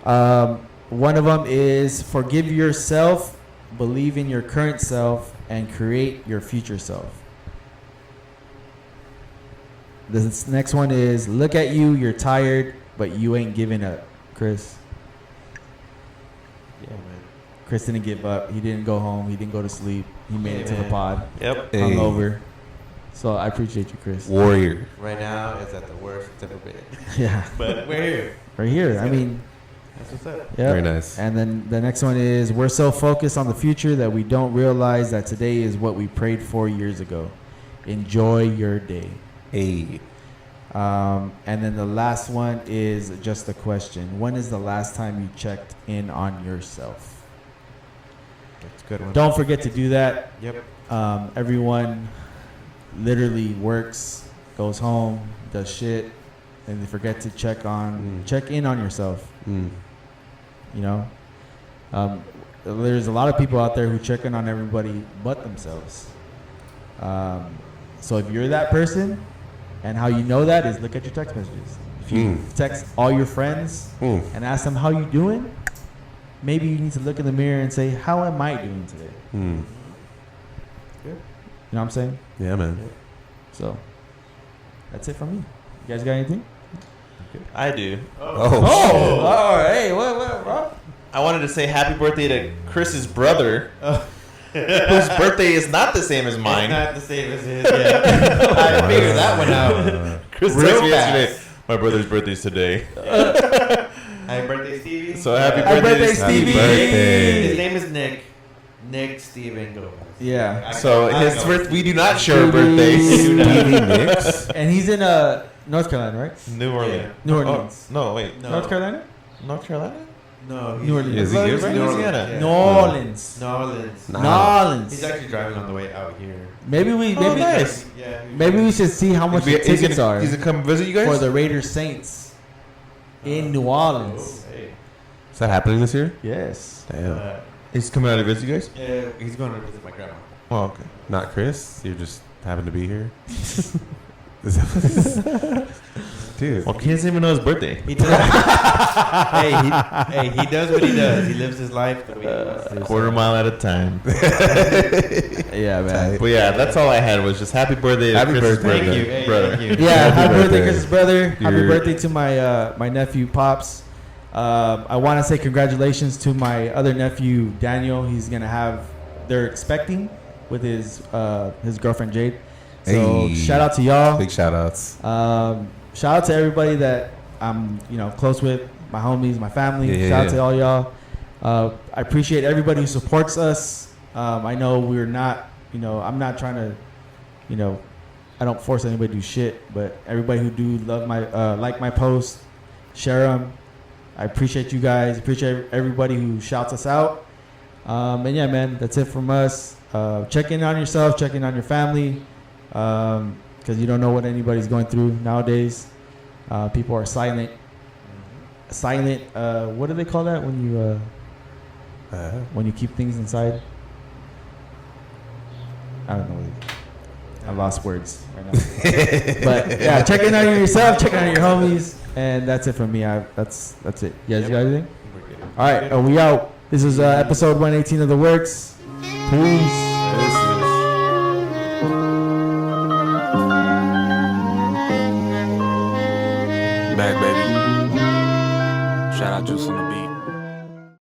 One of them is forgive yourself, believe in your current self, and create your future self. This next one is look at you, you're tired, but you ain't giving up. Chris. Yeah, man. Chris didn't give up. He didn't go home. He didn't go to sleep. He made it to the man. pod. Yep. Hey. Hungover. So I appreciate you, Chris. Warrior. Right now, it's at the worst it's ever been. Yeah. But we're here. Right here. I mean, That's what's up. yeah. Very nice. And then the next one is we're so focused on the future that we don't realize that today is what we prayed for years ago. Enjoy your day. Hey. And then the last one is just a question. When is the last time you checked in on yourself? That's a good one. Don't forget to do that. Yep. Everyone literally works, goes home, does shit, and they forget to check in on yourself. Mm. You know, there's a lot of people out there who check in on everybody but themselves. So if you're that person, and how you know that is look at your text messages. If you text all your friends and ask them how you doing, maybe you need to look in the mirror and say, how am I doing today? Mm. You know what I'm saying? Yeah, man. So that's it from me. You guys got anything? I do. Oh, all right. Hey, what, bro? I wanted to say happy birthday to Chris's brother, whose birthday is not the same as It's mine. not the same as his. Yeah. I figured that one out. Chris Real texted me fast. yesterday. My brother's birthday's today. Happy birthday, Stevie. So happy Happy birthday, birthday, to Stevie. birthday. His name is Nick. Nick Steven Gomez. Yeah. So I his know. birth, we do not share Stevie. birthdays. Stevie Nicks. And he's in North Carolina, right? New Orleans. New Orleans. Oh, no, wait. No. North Carolina? North Carolina? No, New Orleans. Is he good right New now? Louisiana. Yeah. New Orleans. New Orleans. New Orleans. He's actually driving on the way out here. Maybe we Oh, nice. Yeah. maybe we should see how much the He's tickets gonna, are He's gonna come visit you guys? for the Raiders Saints in New Orleans. Oh, hey. Is that happening this year? Yes. Damn. He's coming out to visit you guys? Yeah, he's going to visit my grandma. Oh, okay. Not Chris. You just happen to be here. Is that dude? Well, he doesn't even know his birthday. He does. he does what he does. He lives his life the way he wants to. Quarter mile at a time. Yeah, man. But yeah, that's all I had was just happy birthday to Happy Chris's birthday. brother. Thank you. Hey, brother. thank you. Yeah, Happy happy birthday, birthday. Chris's brother. Happy You're- birthday to my my nephew Pops. I want to say congratulations to my other nephew Daniel. He's gonna have. They're expecting with his girlfriend Jade. So Hey. shout out to y'all. Big shout outs. Shout out to everybody that I'm close with, my homies, my family. Yeah, Shout out yeah. to all y'all. I appreciate everybody who supports us. I know we're not, I'm not trying to, I don't force anybody to do shit, but everybody who do love my, like my posts, share them. I appreciate you guys. Appreciate everybody who shouts us out. And yeah, man, that's it from us. Check in on yourself, check in on your family. Because you don't know what anybody's going through nowadays. People are silent. Silent. What do they call that when you keep things inside? I don't know. I lost words right now. But yeah, check in on yourself, check in on your homies, and that's it from me. That's it. You guys got anything? All right, we out. This is episode 118 of the Werkz. Peace. Back, baby. Shout out Juice on the